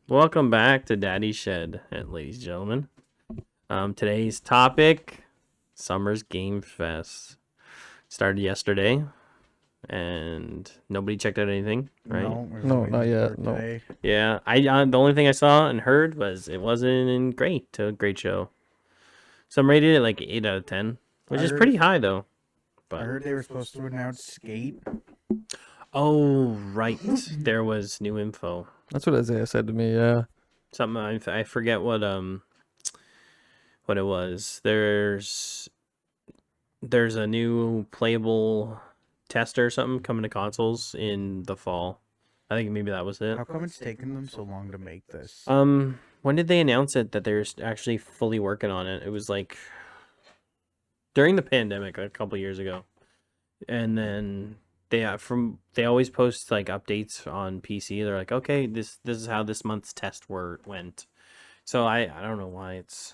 Welcome back to Daddy's Shed, ladies and gentlemen. Today's topic, Summer's Game Fest. Started yesterday, and nobody checked out anything, right? No, not yet. No. Today. Yeah, the only thing I saw and heard was it wasn't great. A great show. Some rated it like 8 out of 10, which is pretty high though. I heard they were supposed to announce Skate. Oh, right. There was new info. That's what Isaiah said to me. Yeah. Something I forget what it was. There's a new playable tester or something coming to consoles in the fall. I think maybe that was it. How come it's taken them so long to make this? When did they announce it that they're actually fully working on it? It was like during the pandemic a couple years ago. And then they always post like updates on PC. They're like, "Okay, this is how this month's test went." So I don't know why it's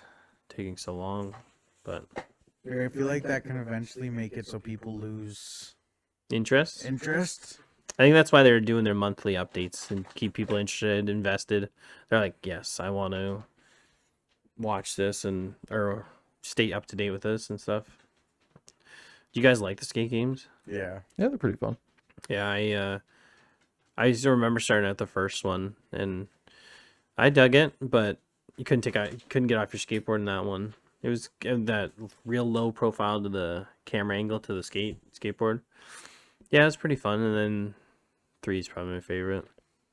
taking so long, but I feel like that can eventually make it so people lose interest. interest. I think that's why they're doing their monthly updates and keep people interested, invested. They're like, yes, I want to watch this or stay up to date with this and stuff. Do you guys like the skate games? Yeah. Yeah, they're pretty fun. Yeah, I used to remember starting at the first one, and I dug it, but you couldn't get off your skateboard in that one. It was that real low profile to the camera angle to the skateboard. Yeah, it's pretty fun, and then 3 is probably my favorite.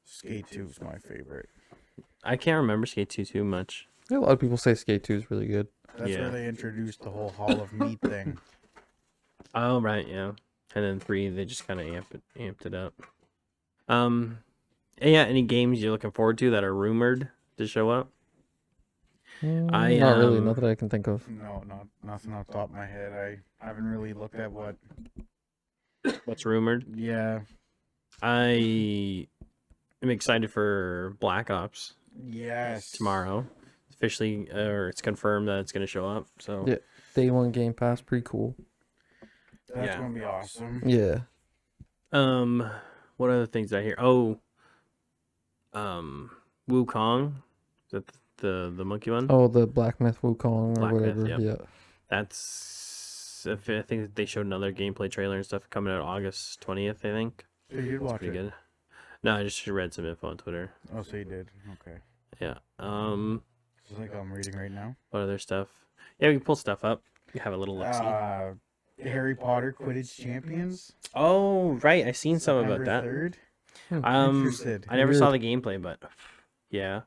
Skate 2 is my favorite. I can't remember Skate 2 too much. Yeah, a lot of people say Skate 2 is really good. That's Yeah. where they introduced the whole Hall of Meat thing. Oh, right, yeah. And then 3, they just kind of amped it up. Yeah, any games you're looking forward to that are rumored to show up? Not really, not that I can think of. No, nothing off the top of my head. I haven't really looked at What's rumored? Yeah. I am excited for Black Ops Yes. tomorrow. Officially, or it's confirmed that it's going to show up. So Yeah. Day 1 Game Pass, pretty cool. That's Yeah. gonna be awesome. Yeah. What other things did I hear? Oh, Wukong, is that the monkey one? Oh, the Black Myth Wukong or Black Myth, whatever. yep. Yeah. That's I think they showed another gameplay trailer and stuff coming out August 20th. I think. So you did It's watch pretty it? good. No, I just read some info on Twitter. Oh, so you did. Okay. Yeah. It's like I'm reading right now. What other stuff? Yeah, we can pull stuff up. You have a little look. Harry Potter Quidditch Champions. Oh, right. I seen some about that. September 3rd. Interested. I never saw the gameplay, but yeah,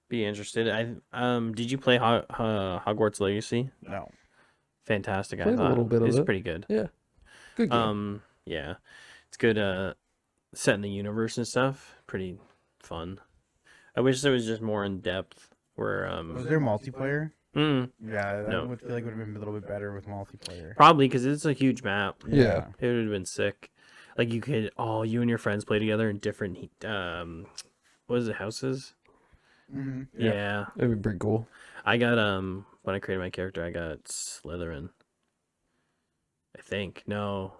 be interested. Did you play Hogwarts Legacy? No. Fantastic. I Played a thought little bit of it's it. pretty good. Yeah. Good game. Yeah, it's good. Set in the universe and stuff. Pretty fun. I wish there was just more in depth. Where Was there multiplayer? Yeah, Yeah, that No. would feel like would have been a little bit better with multiplayer. probably because it's a huge map. Yeah. It would have been sick. Like you and your friends play together in different what is it, houses? Mm-hmm. Yeah. It'd be pretty cool. I got when I created my character, I got Slytherin. I think. No.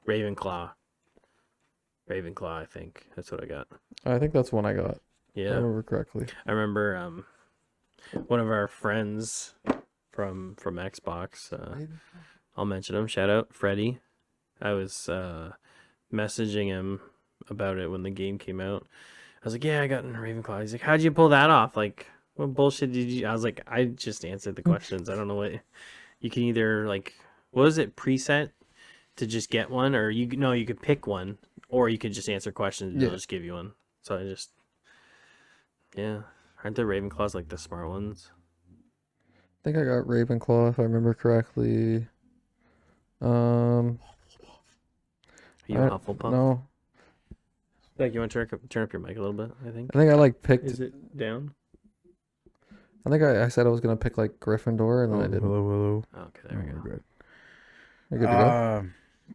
Ravenclaw, I think. That's what I got. I think that's one I got. If I Yeah. remember correctly. I remember one of our friends from Xbox, I'll mention him, shout out Freddie. I was messaging him about it when the game came out. I was like, yeah, I got in Ravenclaw. He's like, how'd you pull that off? Like, what bullshit did you... I was like, I just answered the questions. I don't know what... You can either, like... What was it, preset to just get one? Or you could pick one. Or you could just answer questions and they'll just give you one. So I just... Yeah. Aren't the Ravenclaws like the smart ones? I think I got Ravenclaw if I remember correctly. Are you I- Hufflepuff? No. Like, you want to turn up your mic a little bit, I think? I think I picked. Is it down? I think I said I was gonna pick like Gryffindor and then I didn't. Hello. Okay, there we go. Good. You're good to go.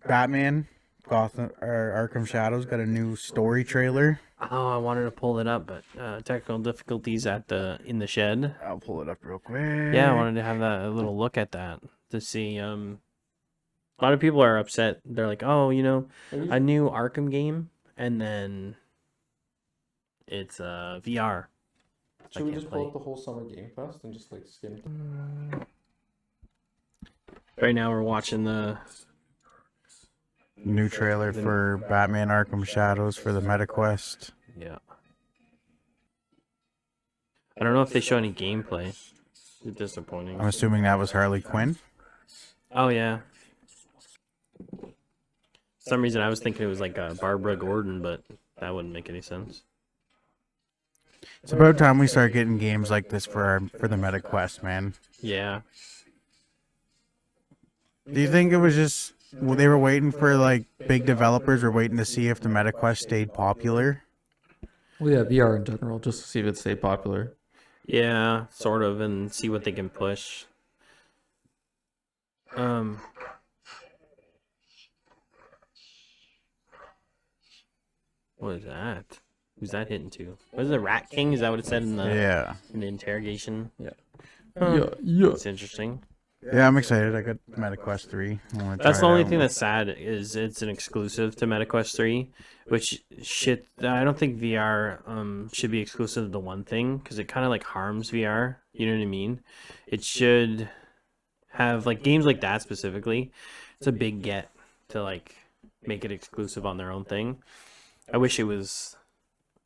Batman, Gotham, or Arkham Shadows got a new story trailer. Oh, I wanted to pull it up, but technical difficulties in the shed. I'll pull it up real quick. Yeah, I wanted to have a little look at that to see. A lot of people are upset. They're like, oh, a new Arkham game, and then it's VR. Should we just pull up the whole summer game fest and just like skim? Right now we're watching the New trailer for Batman Arkham Shadows for the MetaQuest. yeah. I don't know if they show any gameplay. It's disappointing. I'm assuming that was Harley Quinn. Oh yeah. For some reason I was thinking it was like Barbara Gordon, but that wouldn't make any sense. It's about time we start getting games like this for the MetaQuest, man. Yeah. Do you think it was just they were waiting for like big developers were waiting to see if the MetaQuest stayed popular? Well, yeah, VR in general, just to see if it stayed popular. Yeah, sort of, and see what they can push. What is that? Who's that hitting to? What is it, Rat King? Is that what it said in the interrogation? Yeah. Huh. Yeah. It's interesting. Yeah, I'm excited. I got MetaQuest 3. That's the only thing that's sad is it's an exclusive to MetaQuest 3, which I don't think VR should be exclusive to one thing because it kind of like harms VR. You know what I mean? It should have like games like that specifically. It's a big get to like make it exclusive on their own thing. I wish it was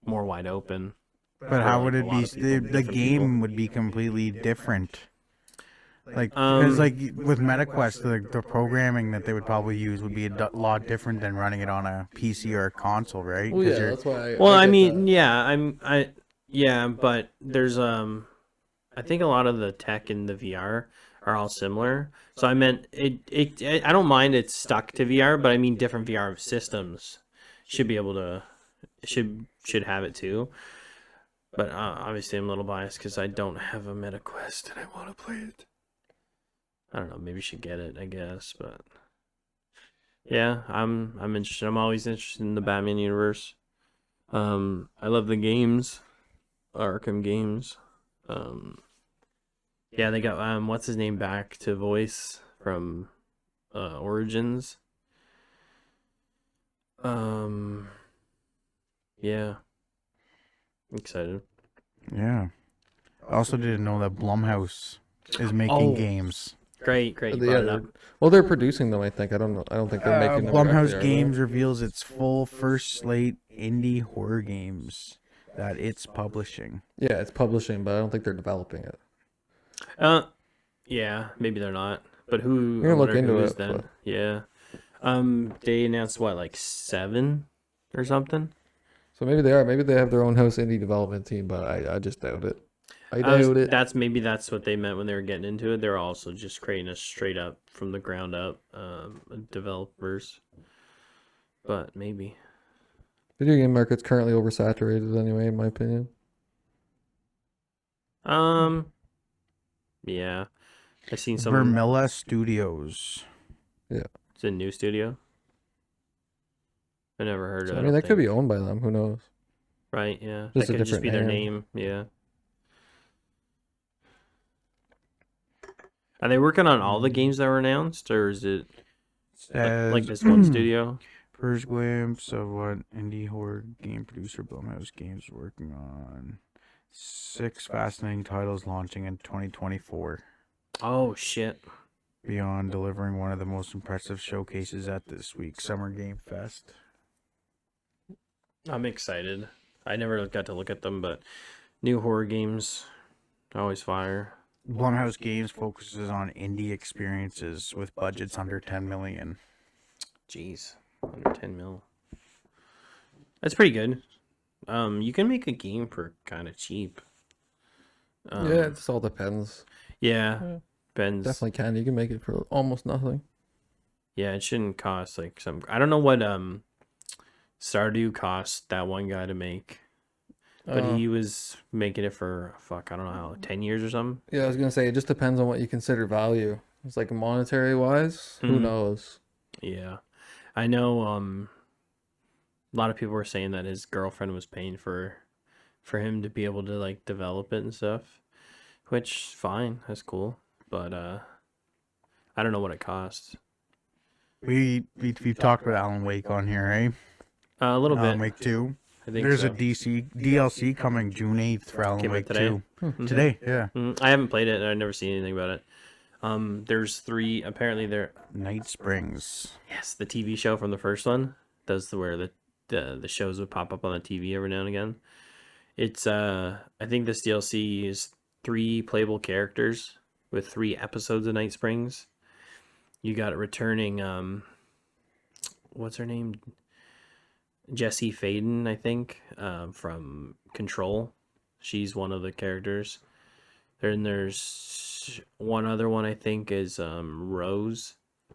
more wide open. But how would it be? The game would be completely different. Like, because like with MetaQuest, the programming that they would probably use would be a lot different than running it on a PC or a console, right? Well, yeah, that's why. Yeah, but there's I think a lot of the tech in the VR are all similar. So I meant it I don't mind it's stuck to VR, but I mean different VR systems should be able to should have it too. But obviously I'm a little biased because I don't have a MetaQuest and I want to play it. I don't know, maybe you should get it, I guess, but yeah, I'm interested. I'm always interested in the Batman universe. I love the games, Arkham games. Yeah, they got what's his name back to voice from Origins. Yeah. I'm excited. Yeah. I also didn't know that Blumhouse is making games. Great. You brought it up. Well, they're producing them. I think. I don't know. I don't think they're making them. Blumhouse Games reveals its full first slate indie horror games that it's publishing. Yeah, it's publishing, but I don't think they're developing it. Yeah, maybe they're not. But who? You're gonna look into it. Then? But... Yeah. They announced what, like 7 or something. So maybe they are. Maybe they have their own house indie development team, but I just doubt it. I doubt it. That's what they meant when they were getting into it. They're also just creating a straight up from the ground up developers. But maybe. Video game market's currently oversaturated anyway, in my opinion. Yeah. I've seen some Vermilla Studios. Yeah. It's a new studio. I never heard of it. I mean, that could be owned by them. Who knows? Right, yeah. Just that a could just different be their name. name, yeah. Are they working on all the games that were announced, or is it like this one studio? First glimpse of what indie horror game producer Blumhouse Games is working on. 6 fascinating titles launching in 2024. Oh, shit. Beyond delivering one of the most impressive showcases at this week's Summer Game Fest. I'm excited. I never got to look at them, but new horror games always fire. Blumhouse Games focuses on indie experiences with budgets under 10 million. Jeez, under 10 mil. That's pretty good. You can make a game for kind of cheap. Yeah, it just all depends. Yeah, depends. Definitely can. You can make it for almost nothing. Yeah, it shouldn't cost like some. I don't know what Stardew cost that one guy to make. But he was making it for, I don't know how, 10 years or something? Yeah, I was going to say, it just depends on what you consider value. It's like monetary wise, who knows? Yeah. I know a lot of people were saying that his girlfriend was paying for him to be able to like develop it and stuff. Which, fine, that's cool. But I don't know what it costs. We've talked about Alan Wake on here, eh? A little bit. Alan Wake 2. I I think There's so. a DLC coming June 8th for Alan Came out Wake today? 2. Mhm. Today, yeah. I haven't played it, and I've never seen anything about it. There's 3. Apparently, Night Springs. yes, the TV show from the first one does where the shows would pop up on the TV every now and again. It's I think this DLC is 3 playable characters with 3 episodes of Night Springs. You got it returning what's her name? Jesse Faden, I think, from Control. She's one of the characters. Then there's one other one I think is Rose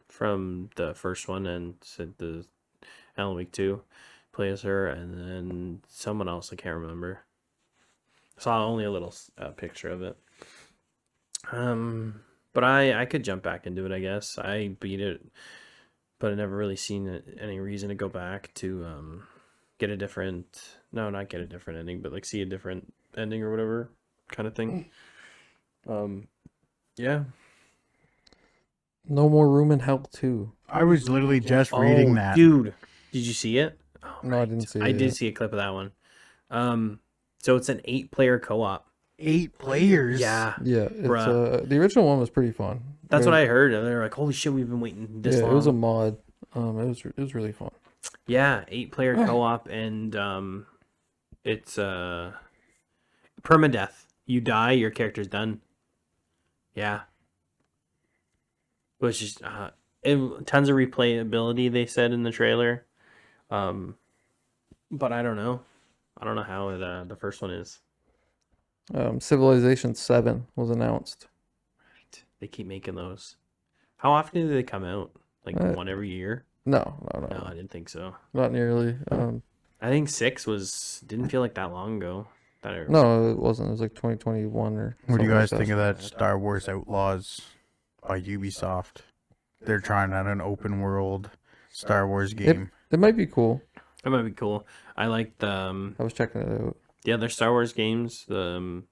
from the first one, and the Alan Wake 2 plays her, and then someone else I can't remember. Saw only a little picture of it. But I could jump back into it, I guess. I beat it, but I never really seen any reason to go back to get a different, no, not get a different ending, but like see a different ending or whatever kind of thing. Yeah. No More Room in Hell 2. I was literally just reading that. Dude, did you see it? Oh, No, I didn't see it I did yet. see a clip of that one. So it's an 8-player co-op. 8 players? Yeah. Yeah, it's Bruh. the original one was pretty fun. That's what I heard. And they were like, holy shit, we've been waiting this long. It was a mod. It was really fun. Yeah, 8-player co-op, and it's permadeath. You die, your character's done. Yeah. Which is tons of replayability, they said in the trailer. But I don't know. I don't know how the first one is. Civilization 7 was announced. They keep making those. How often do they come out? Like one every year? No, No, I didn't think so. not nearly. I think 6 didn't feel like that long ago. No, it wasn't. It was like 2021 or. What do you something guys like think of that Star Wars Outlaws by Ubisoft? They're trying out an open world Star Wars game. It might be cool. That might be cool. I like the I was checking it out. the other Star Wars games, the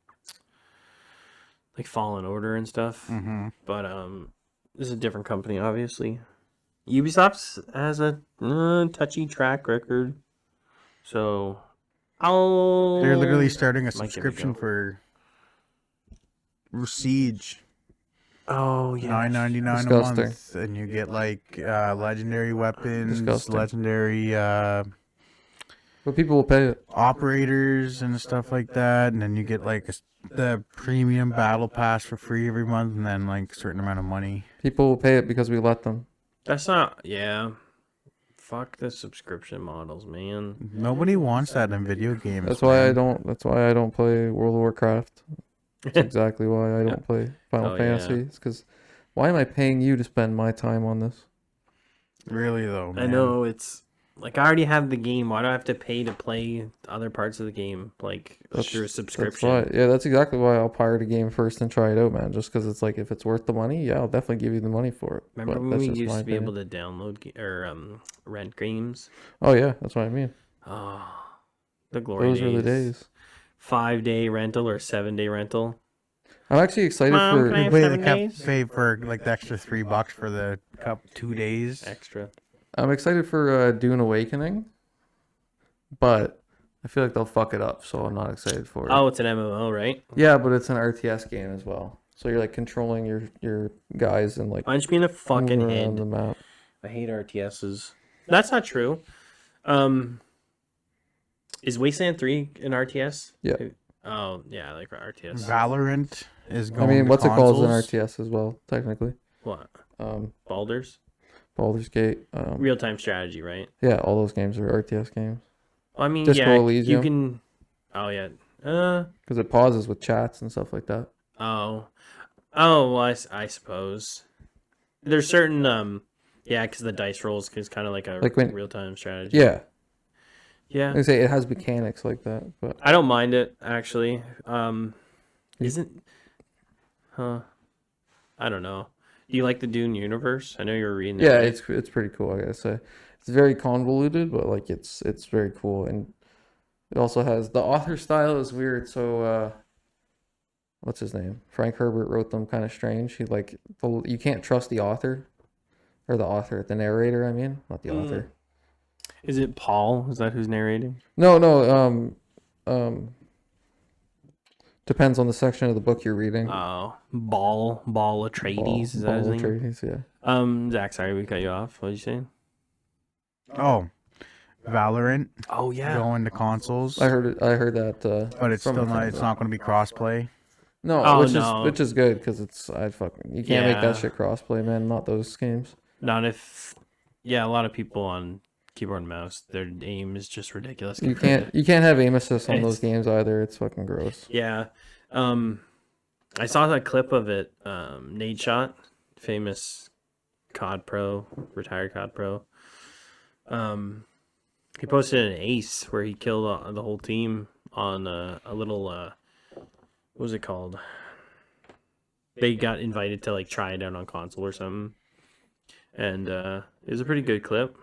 like Fallen Order and stuff. Mm-hmm. But this is a different company, obviously. Ubisoft has a touchy track record, so They're literally starting a Might give it a subscription go. for Siege. Oh yeah, $9.99 a Disgusting. month, and you get like legendary weapons, Disgusting. legendary But people will pay it. operators and stuff like that, and then you get like the premium battle pass for free every month, and then like a certain amount of money. People will pay it because we let them. That's not. Yeah, fuck the subscription models, man. Nobody wants that in video games. That's why I man. don't. That's why I don't play World of Warcraft. That's exactly why I don't play Final Oh, Fantasy. yeah. It's because why am I paying you to spend my time on this? Really though, man. I know it's like I already have the game. Why do I have to pay to play other parts of the game like through a subscription? That's why. Yeah, that's exactly why I'll pirate a game first and try it out, man. Just because it's like if it's worth the money, yeah, I'll definitely give you the money for it. Remember But when that's we just used my to be opinion. able to download or rent games? Oh yeah, that's what I mean. Oh, the glory Those were the days. 5-day rental or 7-day rental. I'm actually excited Mom, for. can I have Wait, 7 they days? kept pay for like the extra $3 for the 2 days. Extra. I'm excited for Dune Awakening, but I feel like they'll fuck it up, so I'm not excited for it. Oh, it's an MMO, right? Yeah, but it's an RTS game as well. So you're like controlling your guys and like Punch me in the fucking moving around head. the map. I hate RTSs. That's not true. Is Wasteland 3 an RTS? Yeah. Oh, yeah, I like RTS. Valorant is I going. mean, to what's it called? consoles. It's an RTS as well, technically. What? Um, Baldur's? Baldur's Gate. Real-time strategy, right? Yeah, all those games are RTS games Well, I mean, Disco yeah, Elysium. you can... Oh, yeah. because it pauses with chats and stuff like that. Oh. Oh, well, I suppose. There's certain... Yeah, because the dice rolls is kind of like a Like when- real-time strategy. Yeah, Yeah. I say it has mechanics like that, but I don't mind it, actually. Isn't... Huh. I don't know. Do you like the Dune universe? I know you were reading it. yeah, right? it's pretty cool. I gotta say, it's very convoluted, but like it's very cool, and it also has the author style is weird. So what's his name? Frank Herbert wrote them kind of strange. He like you can't trust the author, or the narrator. I mean, not the author. Is it Paul? Is that who's narrating? No, depends on the section of the book you're reading. Oh, Ball Atreides. Is that his Ball name? Atreides, yeah. Zach, sorry we cut you off. What did you say? Oh, Valorant Oh yeah. going to consoles, I heard that. but it's from still a not. friend. It's not going to be crossplay. No, Oh, which no. is good because you can't make Yeah. that shit crossplay, man. Not those games. Not if. Yeah, a lot of people on keyboard and mouse, their aim is just ridiculous. You compared can't have aim assist on It's- those games either. It's fucking gross. Yeah. I saw that clip of it. Nate Shot, famous COD pro, retired COD pro. He posted an ace where he killed the whole team on a little what was it called? They got invited to like try it out on console or something, and it was a pretty good clip.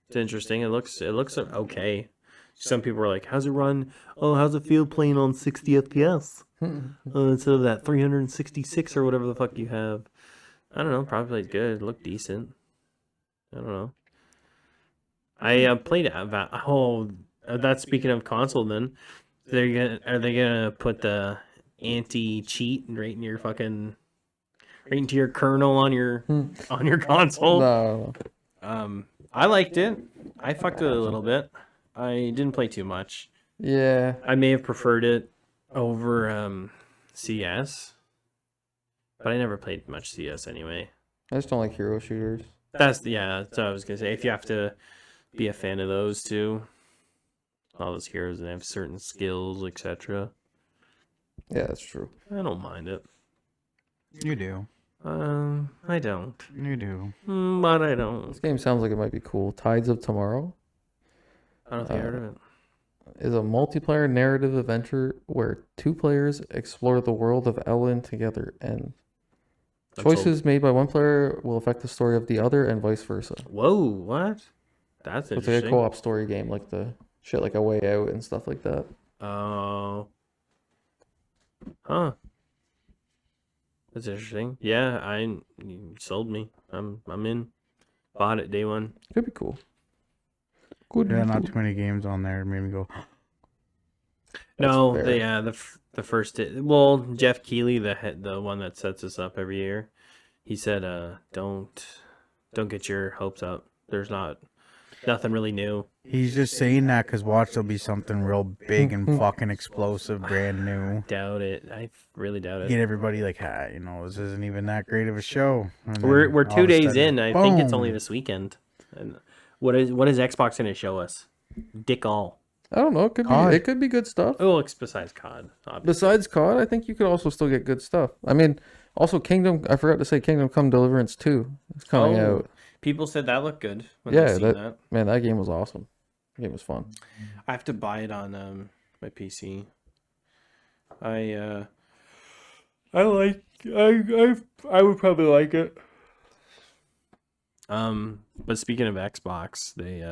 It's interesting. It looks okay. Some people were like, "How's it run? Oh, how's it feel playing on 60 FPS instead of that 366 or whatever the fuck you have?" I don't know. Probably played good. It looked decent. I don't know. I played that's speaking of console. Then are they gonna put the anti-cheat right in your fucking right into your kernel on your console? No. I liked it. I fucked with it a little bit. I didn't play too much. Yeah. I may have preferred it over CS, but I never played much CS anyway. I just don't like hero shooters. That's what I was gonna say. If you have to be a fan of those two, all those heroes that have certain skills, etc. Yeah, that's true. I don't mind it. You do. I don't. You do. But I don't. This game sounds like it might be cool. Tides of Tomorrow I don't think I heard of it. is a multiplayer narrative adventure where two players explore the world of Ellen together, and choices made by one player will affect the story of the other, and vice versa. Whoa, what? That's It's like interesting. a co-op story game, like the shit like A Way Out and stuff like that. Oh. Huh. That's interesting. Yeah, you sold me. I'm in. Bought it day one. Could be cool. Could Yeah, be not cool. too many games on there. It made me go. No, fair. the first well, Jeff Keighley, the one that sets us up every year, he said don't get your hopes up. There's nothing really new. He's just saying that because watch, there'll be something real big and fucking explosive, brand new. Doubt it. I really doubt it. Get everybody like, this isn't even that great of a show. And then We're all 2 of a days sudden, in. I think it's only boom. this weekend. And what is Xbox going to show us? Dick all. I don't know. COD. It could be good stuff. Oh, it's besides COD. Obviously. Besides COD, I think you could also still get good stuff. I mean, also Kingdom. I forgot to say Kingdom Come Deliverance 2 is coming out. People said that looked good when Yeah, they seen that. Man, that game was awesome. That game was fun. I have to buy it on my PC. I would probably like it. But speaking of Xbox, they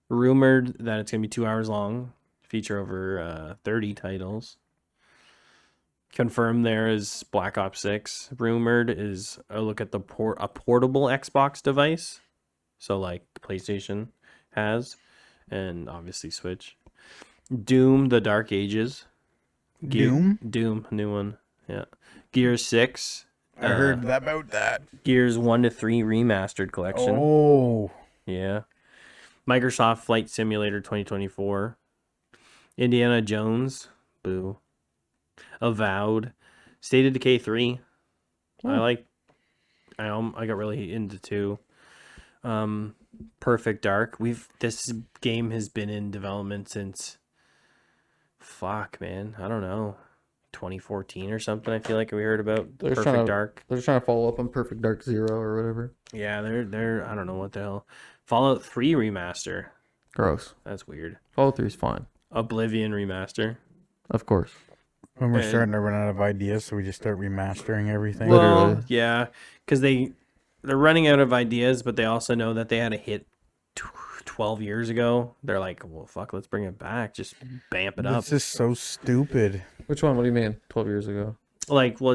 rumored that it's gonna be 2 hours long, feature over 30 titles. Confirmed there is Black Ops 6. Rumored is a look at a portable Xbox device, so like PlayStation has, and obviously Switch. Doom: The Dark Ages. Doom? Doom, new one. Yeah. Gears 6. I heard about that. Gears 1 to 3 remastered collection. Oh, Yeah. Microsoft Flight Simulator 2024. Indiana Jones. Boo. Avowed. State of Decay 3. I got really into 2. Perfect Dark. This game has been in development since I don't know. 2014 or something. I feel like we heard about They're Perfect trying to- Dark. They're trying to follow up on Perfect Dark Zero or whatever. Yeah, they're I don't know what the hell. Fallout 3 remaster. Gross. That's weird. Fallout 3 is fine, Oblivion remaster. of course. when we're And- starting to run out of ideas, so we just start remastering everything. Literally. Well, yeah, because they're running out of ideas, but they also know that they had a hit 12 years ago. They're like, well, fuck, let's bring it back. Just bamp it up. It's just so stupid. Which one? What do you mean? 12 years ago?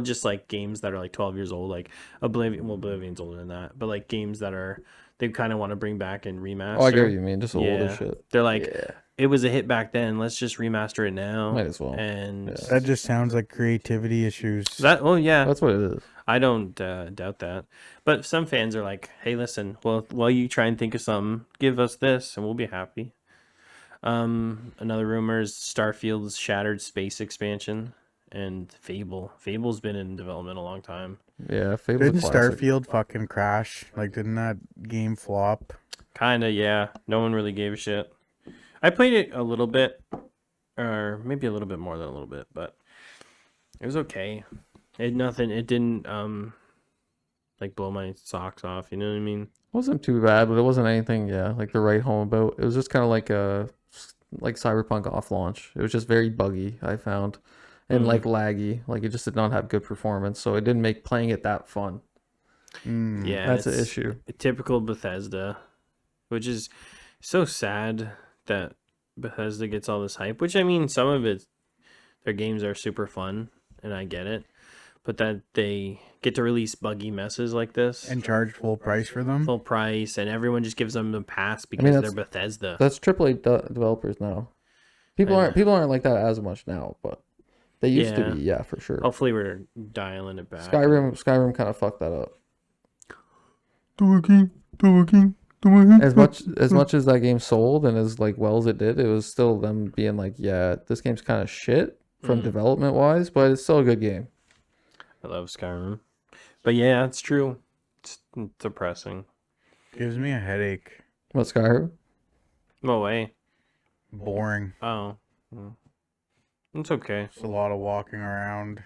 Just like games that are like 12 years old, like Oblivion. Well, Oblivion's older than that, but like games that are they kind of want to bring back and remaster. Oh, I get what you mean. Just the older Yeah. shit. They're like, Yeah. it was a hit back then. Let's just remaster it now. Might as well. And Yeah. That just sounds like creativity issues. yeah, That's what it is. I don't doubt that. But some fans are like, hey, listen, well, while you try and think of something, give us this and we'll be happy. Another rumor is Starfield's Shattered Space expansion and Fable. Fable's been in development a long time. Yeah, Fable's Didn't a classic. Starfield fucking crash? Like, didn't that game flop? Kinda, yeah. No one really gave a shit. I played it a little bit, or maybe a little bit more than a little bit, but it was okay. It didn't like blow my socks off, you know what I mean? Wasn't too bad, but it wasn't anything, like to write home about. It was just kind of like Cyberpunk off launch. It was just very buggy, I found, and like laggy. Like it just did not have good performance, so it didn't make playing it that fun. Yeah, That's an it's issue. typical Bethesda, which is so sad that Bethesda gets all this hype. Which I mean, some of it, their games are super fun, and I get it, but that they get to release buggy messes like this And charge full price for them? full price, and everyone just gives them a pass because they're Bethesda. That's AAA developers now. People aren't like that as much now, but they used to be, yeah, for sure. Hopefully, we're dialing it back. Skyrim kind of fucked that up. Working. As much as that game sold and as like well as it did, it was still them being like, yeah, this game's kind of shit from development wise, but it's still a good game. I love Skyrim, but yeah, it's true. It's depressing. Gives me a headache. What, Skyrim? No way. Boring. Oh, it's okay. It's a lot of walking around.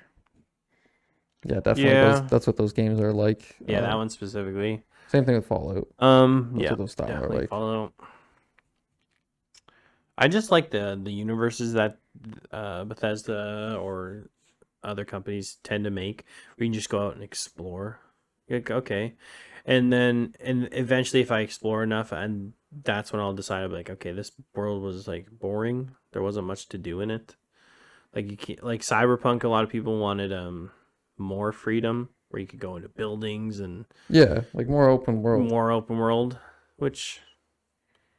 Yeah, definitely. Yeah. That's what those games are like. Yeah, that one specifically. Same thing with Fallout. Yeah, That's what those style are definitely like. Fallout. I just like the universes that Bethesda or other companies tend to make, where you can just go out and explore. Like, okay, and eventually, if I explore enough, and that's when I'll decide, I'll be like, okay, this world was like boring. There wasn't much to do in it. Like you can't, like Cyberpunk. A lot of people wanted more freedom, where you could go into buildings and Yeah, like more open world. which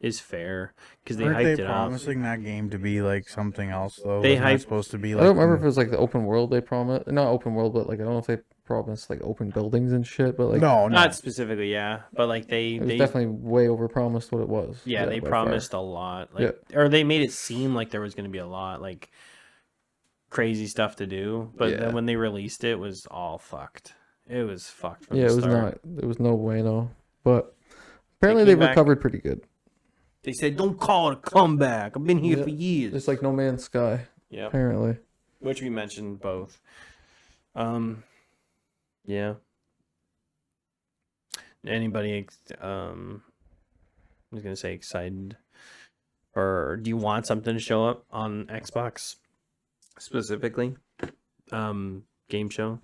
is fair because they Aren't hyped they it up. promising that game to be like something else though? They Wasn't that hype- supposed to be I like. don't remember if it was like the open world they promised. Not open world, but like I don't know if they promised like open buildings and shit. But like No, Not specifically, yeah, but like it was they definitely way over promised what it was. yeah, they by promised far. a lot, like or they made it seem like there was going to be a lot like crazy stuff to do, but Yeah. then when they released it, it was all fucked. It was fucked from Yeah, the it was start. not. It was no bueno. But apparently came they've back- recovered pretty good. They said, "Don't call it a comeback. I've been here Yeah. for years." It's like No Man's Sky. Yeah, Apparently. which we mentioned both. Yeah. Anybody I was gonna say excited, or do you want something to show up on Xbox specifically? Game show.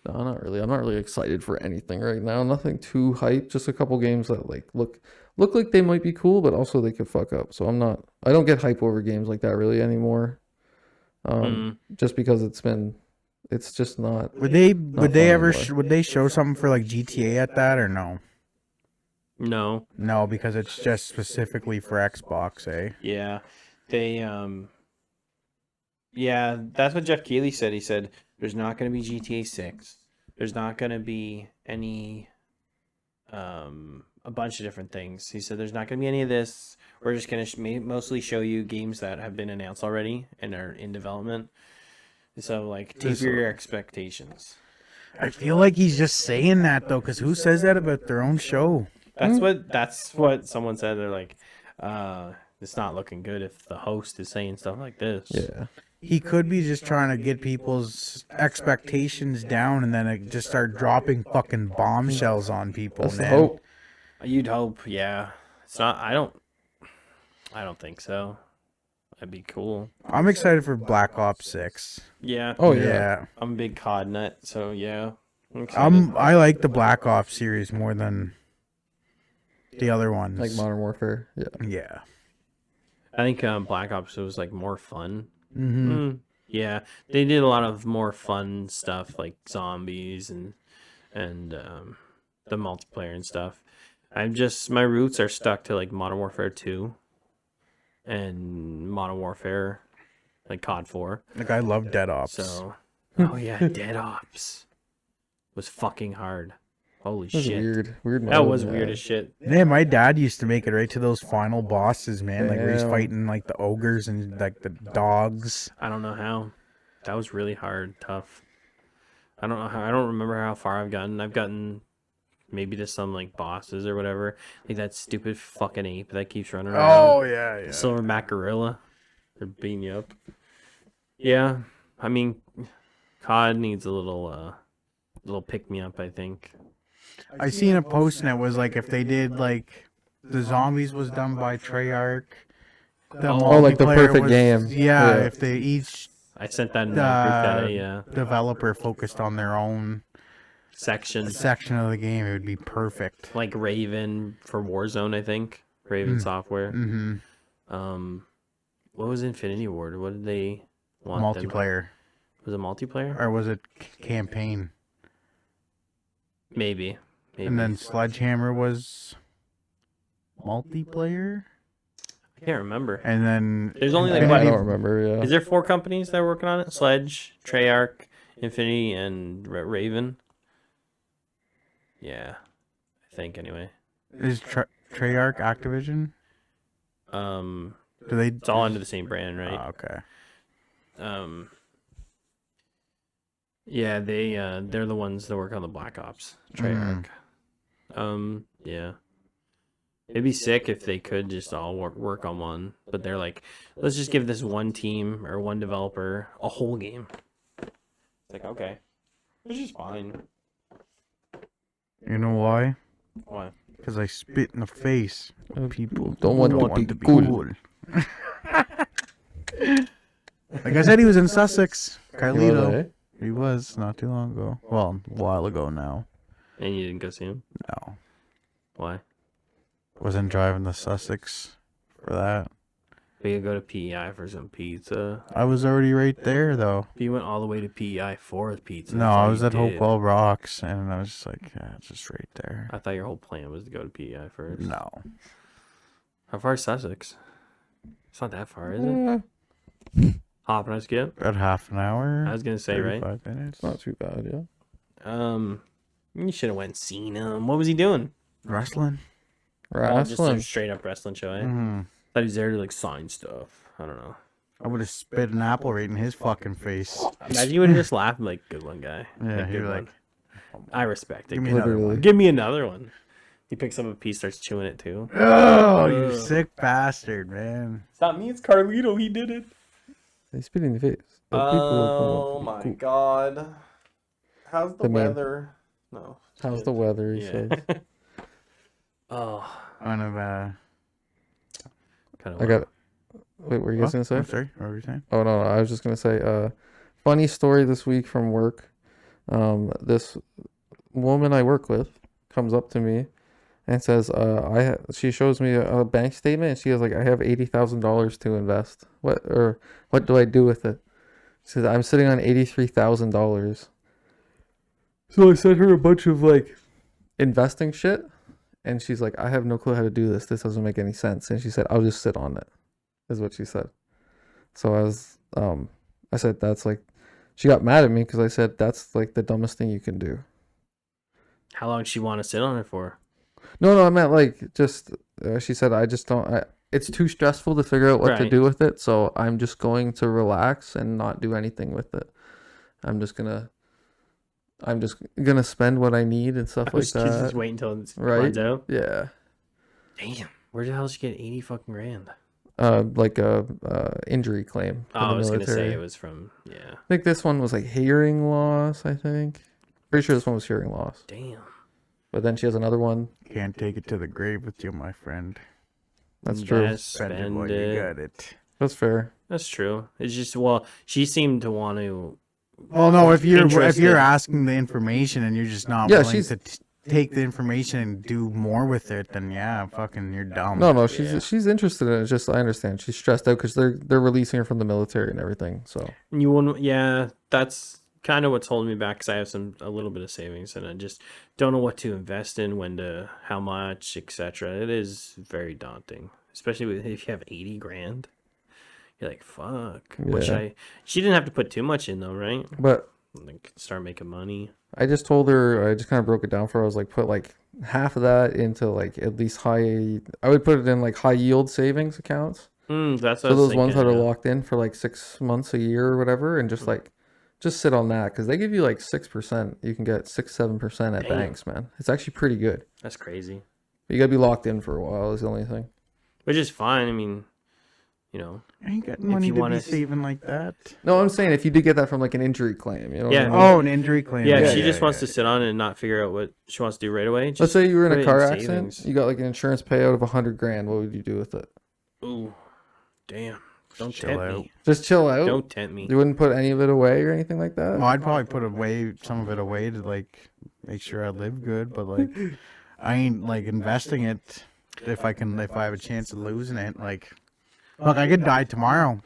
No, not really. I'm not really excited for anything right now. Nothing too hype. Just a couple games that like look like they might be cool, but also they could fuck up. So I don't get hype over games like that really anymore. Just because it's just not. Would they fun anymore. would they show something for like GTA at that or no? No. No, because it's just specifically for Xbox, eh? Yeah. They yeah, that's what Jeff Keighley said. He said there's not going to be GTA 6. There's not going to be any a bunch of different things. He said there's not going to be any of this. We're just going to mostly show you games that have been announced already and are in development. So like taper your expectations. I feel like he's just saying that though, because who says that about their own show? That's what someone said. They're like, it's not looking good if the host is saying stuff like this. Yeah. He could be just trying to get people's expectations down and then just start dropping fucking bombshells on people. That's the man. hope. You'd hope, yeah. It's not. I don't think so. That'd be cool. I'm excited for Black Ops 6. Yeah. Oh yeah. I'm a big COD nut, so yeah. I'm excited. I like the Black Ops series more than the other ones. Like Modern Warfare. Yeah. Yeah. I think Black Ops was like more fun. Mm-hmm. Yeah, they did a lot of more fun stuff like zombies and the multiplayer and stuff. My roots are stuck to like Modern Warfare 2 and Modern Warfare, like COD 4. Like I love Dead Ops. So, oh yeah, Dead Ops was fucking hard. Holy That was shit. weird. That mode, was man. weird as shit. Yeah, my dad used to make it right to those final bosses, man. Like where he's Damn. fighting like the ogres and like the dogs. I don't know how. That was really hard, tough. I don't remember how far I've gotten. I've gotten maybe to some like bosses or whatever. Like that stupid fucking ape that keeps running around. Oh yeah, yeah. The silverback gorilla. They're beating you up. Yeah, I mean, COD needs a little pick me up. I think. I seen a post and it was like if they did like the zombies was done by Treyarch. Like the multiplayer perfect game. Yeah, Yeah. if they each I sent that in that group that developer focused on their own section, of the game, it would be perfect. like Raven for Warzone. I think Raven Software. Mm-hmm. What was Infinity Ward? What did they want? Multiplayer. Was it multiplayer? Or was it campaign? Maybe. And then Sledgehammer was multiplayer? I can't remember. And then There's only like I what? don't remember. Yeah. Is there 4 companies that are working on it? Sledge, Treyarch, Infinity, and Raven. Yeah, I think anyway. Is Treyarch Activision? Do they? It's all under the same brand, right? Oh, okay. Yeah, they're the ones that work on the Black Ops. Treyarch. Yeah. It'd be sick if they could just all work on one, but they're like, let's just give this one team or one developer a whole game. It's like, okay, which is fine. You know why? Why? Because I spit in the face. People don't want to be cool. Like I said, he was in Sussex. Carlito. Really? He was not too long ago. Well, a while ago now. And you didn't go see him? No. Why? Wasn't driving to Sussex for that. We could go to PEI for some pizza. I was already right there, though. You went all the way to PEI for pizza. No, I was at Hopewell Rocks, and I was just like, yeah, it's just right there. I thought your whole plan was to go to PEI first. No. How far is Sussex? It's not that far, is it? Yeah, Hop and I skip? About half an hour. I was gonna say, right? 35 minutes. it's not too bad. Yeah. You should have went and seen him. What was he doing? Wrestling. Oh, just a Wrestling. straight up wrestling show, eh? Mm-hmm. Thought he was there to like sign stuff. I don't know. I would have spit an apple right in his fucking face. Imagine you would have just laughed and like, good one, guy. Yeah, good he'd be one. like, I respect it. give me another Literally. one. Give me another one. He picks up a piece, starts chewing it too. Oh, you sick bastard, man. It's not me, it's Carlito. He did it. They spit in the face. But people don't want to be cool. god. How's The man. No. How's the weather? He Yeah. says. Oh, One of kind I got. Wait, what were you guys gonna say? I'm sorry, what were you saying? Oh no, I was just gonna say. Funny story this week from work. This woman I work with comes up to me and says, she shows me a bank statement and she goes like, I have $80,000 to invest. What do I do with it? She says, I'm sitting on $83,000. So I sent her a bunch of like investing shit, and she's like, I have no clue how to do this. This doesn't make any sense. And she said, I'll just sit on it, is what she said. So I said, that's like, she got mad at me because I said, that's like the dumbest thing you can do. How long does she want to sit on it for? No, I meant like just, she said, I just don't, it's too stressful to figure out what to Right. do with it. So I'm just going to relax and not do anything with it. I'm just gonna spend what I need and stuff like Just that. wait until it Right. runs out. Yeah. Damn. Where the hell did she get 80 fucking grand? Like a injury claim. Oh, from the I was going to military. say it was from, yeah. I think this one was like hearing loss, I think. Pretty sure this one was hearing loss. Damn. But then she has another one. Can't take it to the grave with you, my friend. That's true. Yes, Spend it spend while you it. got it. That's fair. That's true. It's just, well, she seemed to want to. Well, no, if you're Interested. asking the information and you're just not Yeah, willing she's- to take the information and do more with it, then yeah, fucking you're dumb. No, she's Yeah. she's interested in it. It's just I understand she's stressed out because they're releasing her from the military and everything. So You won't, yeah, that's kind of what's holding me back, because I have a little bit of savings, and I just don't know what to invest in, how much, etc. It is very daunting, especially if you have 80 grand. You're like, fuck. Yeah. She didn't have to put too much in though, right? But Like, start making money. I just told her, I just kind of broke it down for her. I was like, put like half of that into like at least I would put it in like high yield savings accounts. That's what So I was those ones that thinking, are locked in for like 6 months, a year or whatever, and just sit on that, because they give you like 6%. You can get 6-7% at Damn. banks, man. It's actually pretty good. That's crazy. But you gotta be locked in for a while is the only thing. Which is fine. I mean, I ain't got money you to wanna be saving like that. No, I'm saying if you did get that from like an injury claim, you know. Yeah. What I mean? Oh, an injury claim. yeah, if she just wants to sit on it and not figure out what she wants to do right away. Let's Just say you were in put a it car in accident, savings. you got like an insurance payout of 100 grand. What would you do with it? Ooh, damn. Don't Chill tempt out. me. Just chill out. Don't tempt me. You wouldn't put any of it away or anything like that. Well, I'd probably put some of it away to like make sure I live good, but like I ain't like investing it if I have a chance of losing it. Like, look, I could die tomorrow.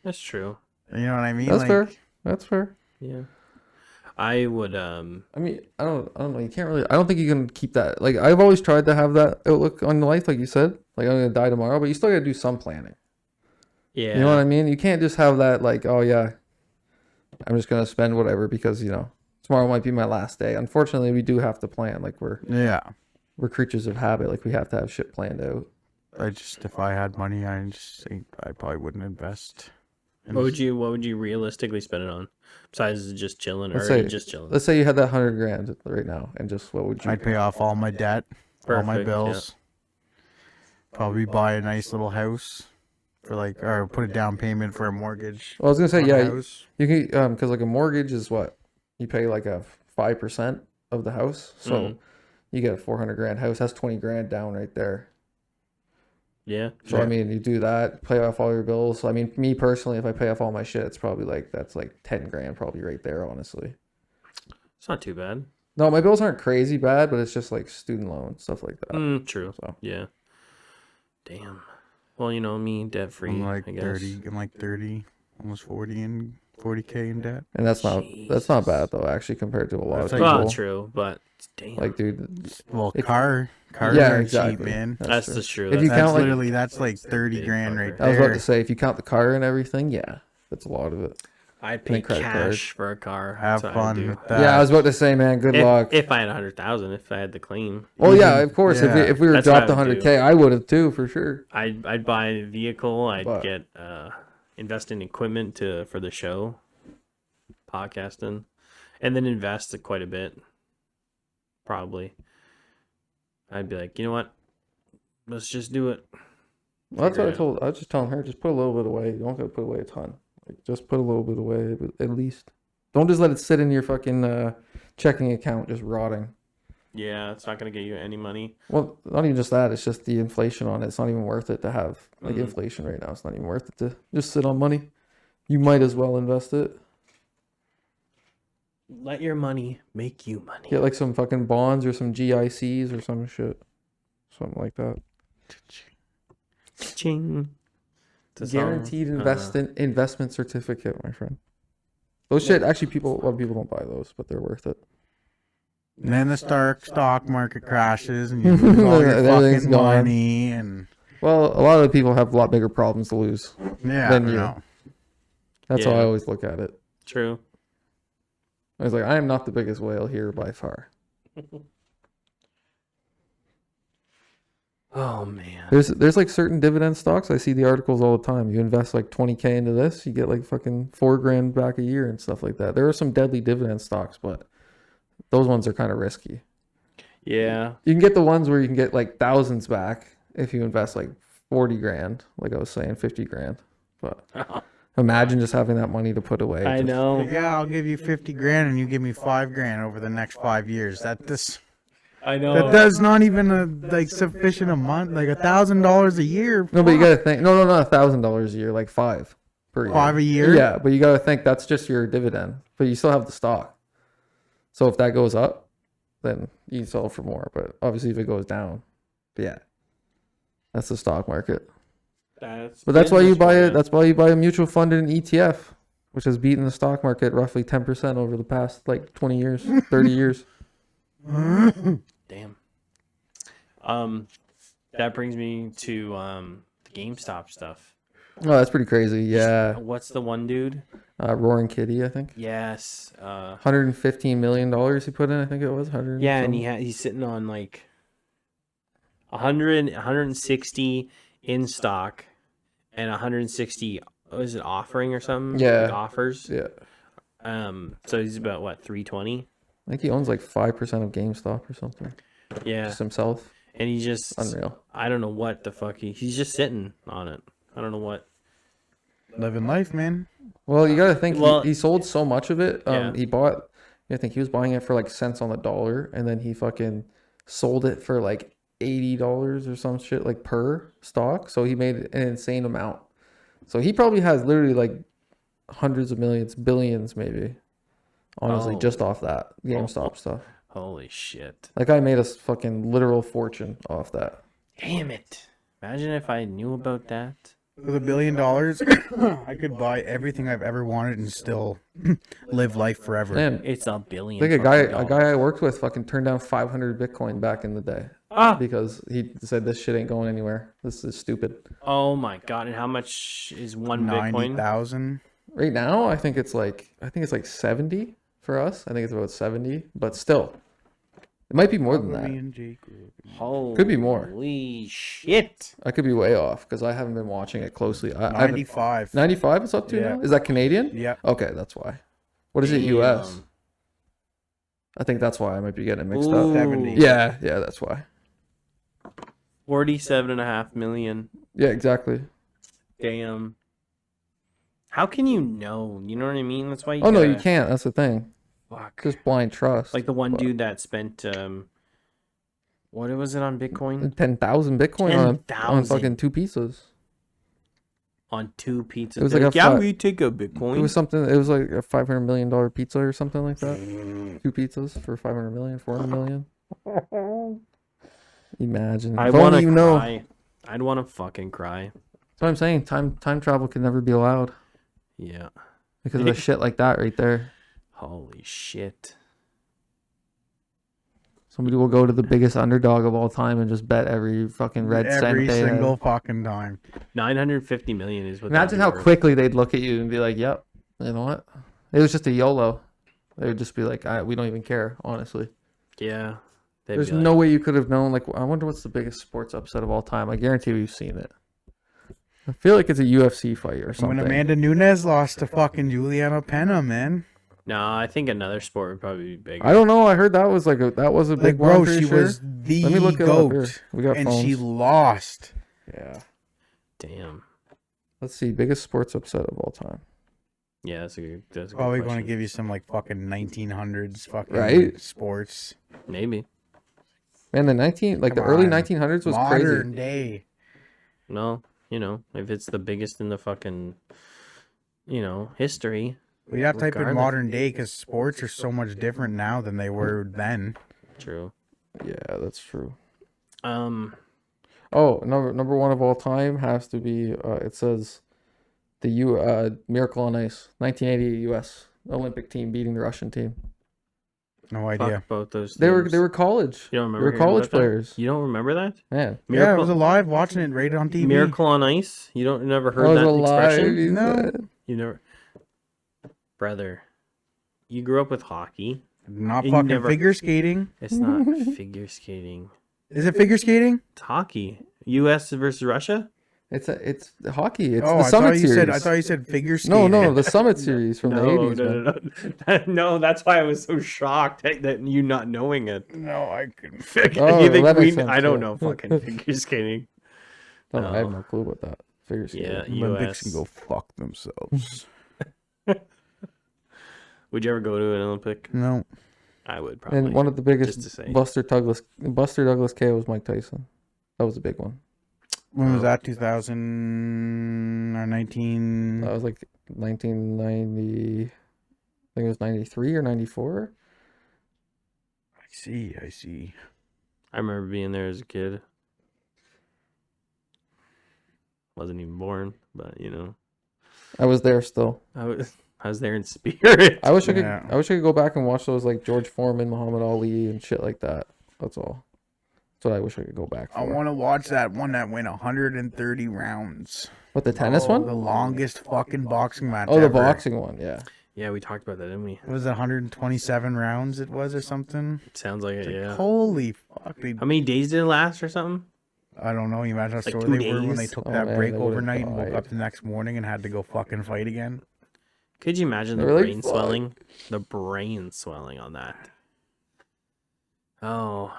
That's true. You know what I mean? That's like, fair. That's fair. Yeah. I would I mean, I don't know. You can't really. I don't think you can keep that. Like, I've always tried to have that outlook on life, like you said. Like, I'm gonna die tomorrow, but you still gotta do some planning. yeah. You know what I mean? You can't just have that like, oh yeah, I'm just gonna spend whatever because tomorrow might be my last day. Unfortunately, we do have to plan. Like we're creatures of habit. Like we have to have shit planned out. If I had money, I probably wouldn't invest. What would you realistically spend it on? Besides just chilling Let's or say- just chilling? Let's say you had that 100 grand right now, and just what would you? I'd pay off all my debt, all my Perfect, bills. Probably buy a nice little house or put a down payment for a mortgage. Well, I was gonna say on a yeah. house. You can because like a mortgage is what you pay like a 5% of the house, so Mhm. you get a 400 grand house. That's 20 grand down right there. Yeah. So I mean, you do that, pay off all your bills. So I mean, me personally, if I pay off all my shit, it's probably that's like 10 grand probably right there, honestly. It's not too bad. No, my bills aren't crazy bad, but it's just like student loans, stuff like that. True. So. Yeah. Damn. Well, me, debt free. I'm like I guess. 30. I'm like 30, almost 40K in debt. And that's not bad though, actually, compared to a lot That's of like- people. Well, true, but damn. Like, dude, Well, If- cars yeah, aren't exactly. cheap, man. that's true. the true. If you That's count, like- literally that's like 30 big grand right fucker. I was about there. to say, if you count the car and everything, yeah, that's a lot of it. I'd pay credit cash for a car. Have That's what I'd fun do. with that. Yeah, I was about to say, man, good luck. If I had 100,000, if I had the claim, Well, yeah, of course. Yeah. If we were That's what dropped I would 100K, I would have too, for sure. I'd buy a vehicle. I'd But- get invest in equipment for the show, podcasting, and then invest quite a bit. Probably, I'd be like, you know what? Let's just do it. Well, that's Figure what I it out. told. I was just telling her, just put a little bit away. You don't got to put away a ton. Like, just put a little bit away, at least. Don't just let it sit in your fucking checking account, just rotting. Yeah, it's not gonna get you any money. Well, not even just that. It's just the inflation on it. It's not even worth it to have like Mhm. inflation right now. It's not even worth it to just sit on money. You might as well invest it. Let your money make you money. Get like some fucking bonds or some GICs or some shit, something like that. Ching. Guaranteed investment certificate, my friend. Those shit actually a lot of people don't buy those, but they're worth it. And then the stock market crashes and you lose all your Everything's fucking gone. money and Well, a lot of the people have a lot bigger problems to lose. yeah, Then I you. know. That's how I Yeah. always look at it. True. I was like, I am not the biggest whale here by far. Oh man. There's like certain dividend stocks. I see the articles all the time. You invest like 20K into this, you get like fucking 4 grand back a year and stuff like that. There are some deadly dividend stocks, but those ones are kind of risky. Yeah. You can get the ones where you can get like thousands back if you invest like 40 grand, like I was saying, 50 grand. But imagine just having that money to put away. I know. Yeah, I'll give you 50 grand and you give me 5 grand over the next 5 years. I know. That does not even sufficient a month, like $1,000 a year. No, but you gotta think. No, not $1,000 a year, like 5 per year. 5 a year. Yeah, but you gotta think that's just your dividend, but you still have the stock. So if that goes up, then you can sell for more. But obviously, if it goes down, yeah, that's the stock market. But that's why you buy it. That's why you buy a mutual fund and an ETF. which has beaten the stock market roughly 10% over the past like 20 years, 30 years. Damn. That brings me to the GameStop stuff. Oh, that's pretty crazy. Yeah. What's the one dude? Roaring Kitty, I think. Yes. $115 million he put in, I think it was. 100 Yeah, and something. he's sitting on like 160 in stock and 160, was it offering or something? Yeah. Like offers. Yeah. So he's about what, 320? I think he owns like 5% of GameStop or something. Yeah. Just himself. And he just, Unreal. I don't know what the fuck he's just sitting on it. I don't know what. Living life, man. Well, you gotta think Well, he sold so much of it. Yeah. He bought, I think he was buying it for like cents on the dollar, and then he fucking sold it for like $80 or some shit like per stock. So he made an insane amount. So he probably has literally like hundreds of millions, billions maybe. Honestly, Oh. just off that GameStop stuff. Holy shit. That guy made a fucking literal fortune off that. Damn it. Imagine if I knew about that. With $1 billion, I could buy everything I've ever wanted and still live life forever. Man, It's $1 billion. I think a fucking guy dollars. I worked with fucking turned down 500 Bitcoin back in the day because he said this shit ain't going anywhere. This is stupid. Oh my god! And how much is one Bitcoin? 90,000. Right now, I think it's like 70 for us. I think it's about 70, but still, it might be more than that. Holy Could be more. shit! I could be way off because I haven't been watching it closely. I haven't- 95. 95 it's up to Yeah. now? Is that Canadian? Yeah. Okay, that's why. What is it, Damn. US? I think that's why I might be getting it mixed Ooh. up. 70. Yeah, that's why. 47.5 million. Yeah, exactly. Damn. How can you know? You know what I mean? That's why you Oh, no, you gotta- can't. That's the thing. Fuck. Just blind trust. Like the one But- dude that spent what was it on Bitcoin? 10,000 Bitcoin on 10,000. fucking two pizzas. On two pizzas. It was They're like a yeah, fi- we take a Bitcoin. It was something. It was like a $500 million pizza or something like that. Two pizzas for 500 million, 400 million. Imagine. I If want only to you know. cry. I'd want to fucking cry. That's what I'm saying. Time travel can never be allowed Yeah. because of the shit like that right there. Holy shit. Somebody will go to the biggest underdog of all time and just bet every fucking red cent Every they have. single fucking time. 950 million is what. Imagine that'd how be worth. quickly they'd look at you and be like, "Yep, you know what? It was just a YOLO." They would just be like, "We don't even care, honestly." Yeah. They'd There's be like, no way you could have known. Like, I wonder what's the biggest sports upset of all time. I guarantee we've seen it. I feel like it's a UFC fight or something. When Amanda Nunes lost to fucking Juliana Pena, man. No, I think another sport would probably be bigger. I don't know. I heard that was like a big Like, one. bro, I'm pretty she sure. was the Let me look it up here. GOAT. We got And phones. she lost. Yeah. Damn. Let's see. Biggest sports upset of all time. Yeah, that's a good. That's a Probably good going to question. give you some like fucking 1900s fucking Right? sports. Maybe. Man, the Come early on. 1900s was Modern crazy. day. No, if it's the biggest in the fucking, history. We got to type in Regardless. modern day because sports are so much different now than they were then. True. Yeah, that's true. Oh, Number one of all time has to be. It says, the Miracle on Ice, 1988 U.S. Olympic team beating the Russian team. No fuck idea. both those. They teams. were college. You don't remember? They were hearing college about that? players. You don't remember that? Man, Yeah, I was alive watching it right on TV. Miracle on Ice. You don't never I heard was that alive. expression? he No. said. You never, brother. You grew up with hockey. Not You fucking never- figure skating. It's not figure skating. Is it figure skating? It's hockey. U.S. versus Russia. It's hockey. It's Oh, the I Summit thought you Series. said. I thought you said figure skating. No, the Summit Series from the 80s. man. no. No, that's why I was so shocked that you not knowing it. No, I couldn't. Oh, You think that makes sense, I don't yeah. know fucking figure skating. No, I have No. no clue about that. Figure skating. Yeah, Olympics U.S. can go fuck themselves. Would you ever go to an Olympic? No. I would probably. And one of the just to biggest say. Buster Douglas KO was Mike Tyson. That was a big one. When was that? 2000 or 19? That was like 1990. I think it was 93 or 94. I see. I remember being there as a kid. Wasn't even born, but I was there still. I I was there in spirit. I wish I could. Yeah. I wish I could go back and watch those like George Foreman, Muhammad Ali, and shit like that. That's all. That's what I wish I could go back for. I want to watch that one that went 130 rounds. What, the tennis one? The longest fucking boxing match Oh, the ever. boxing one. Yeah. Yeah, we talked about that, didn't we? It was 127 rounds it was or something. Sounds like it, Like, yeah. holy fuck. How many days did it last or something? I don't know. You imagine how Like sore 2 they were when they days? took Oh, that man, break they would've overnight and woke died. up the next morning and had to go fucking fight again. Could you imagine the They're like, brain "Fuck." swelling? The brain swelling on that. Oh.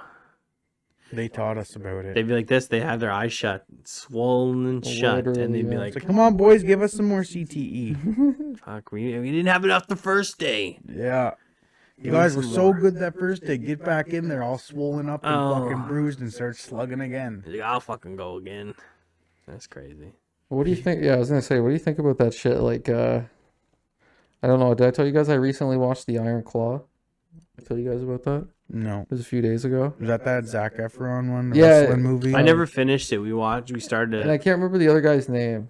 They taught us about it. They'd be like this. They have their eyes shut, swollen shut, and Literally, they'd be yeah. like, It's like, come on, boys, give us some more CTE. fuck, we didn't have enough the first day. Yeah. You Give me guys were some so more." good that first day. Get back in there all swollen up and Oh. fucking bruised and start slugging again. He's like, I'll fucking go again. That's crazy. What do you think? Yeah, I was gonna say, what do you think about that shit? Like, I don't know. Did I tell you guys I recently watched The Iron Claw? I tell you guys about that? No. It was a few days ago. Was that Zack Efron one? The Yeah. wrestling movie? I never finished it. We started And I can't remember the other guy's name.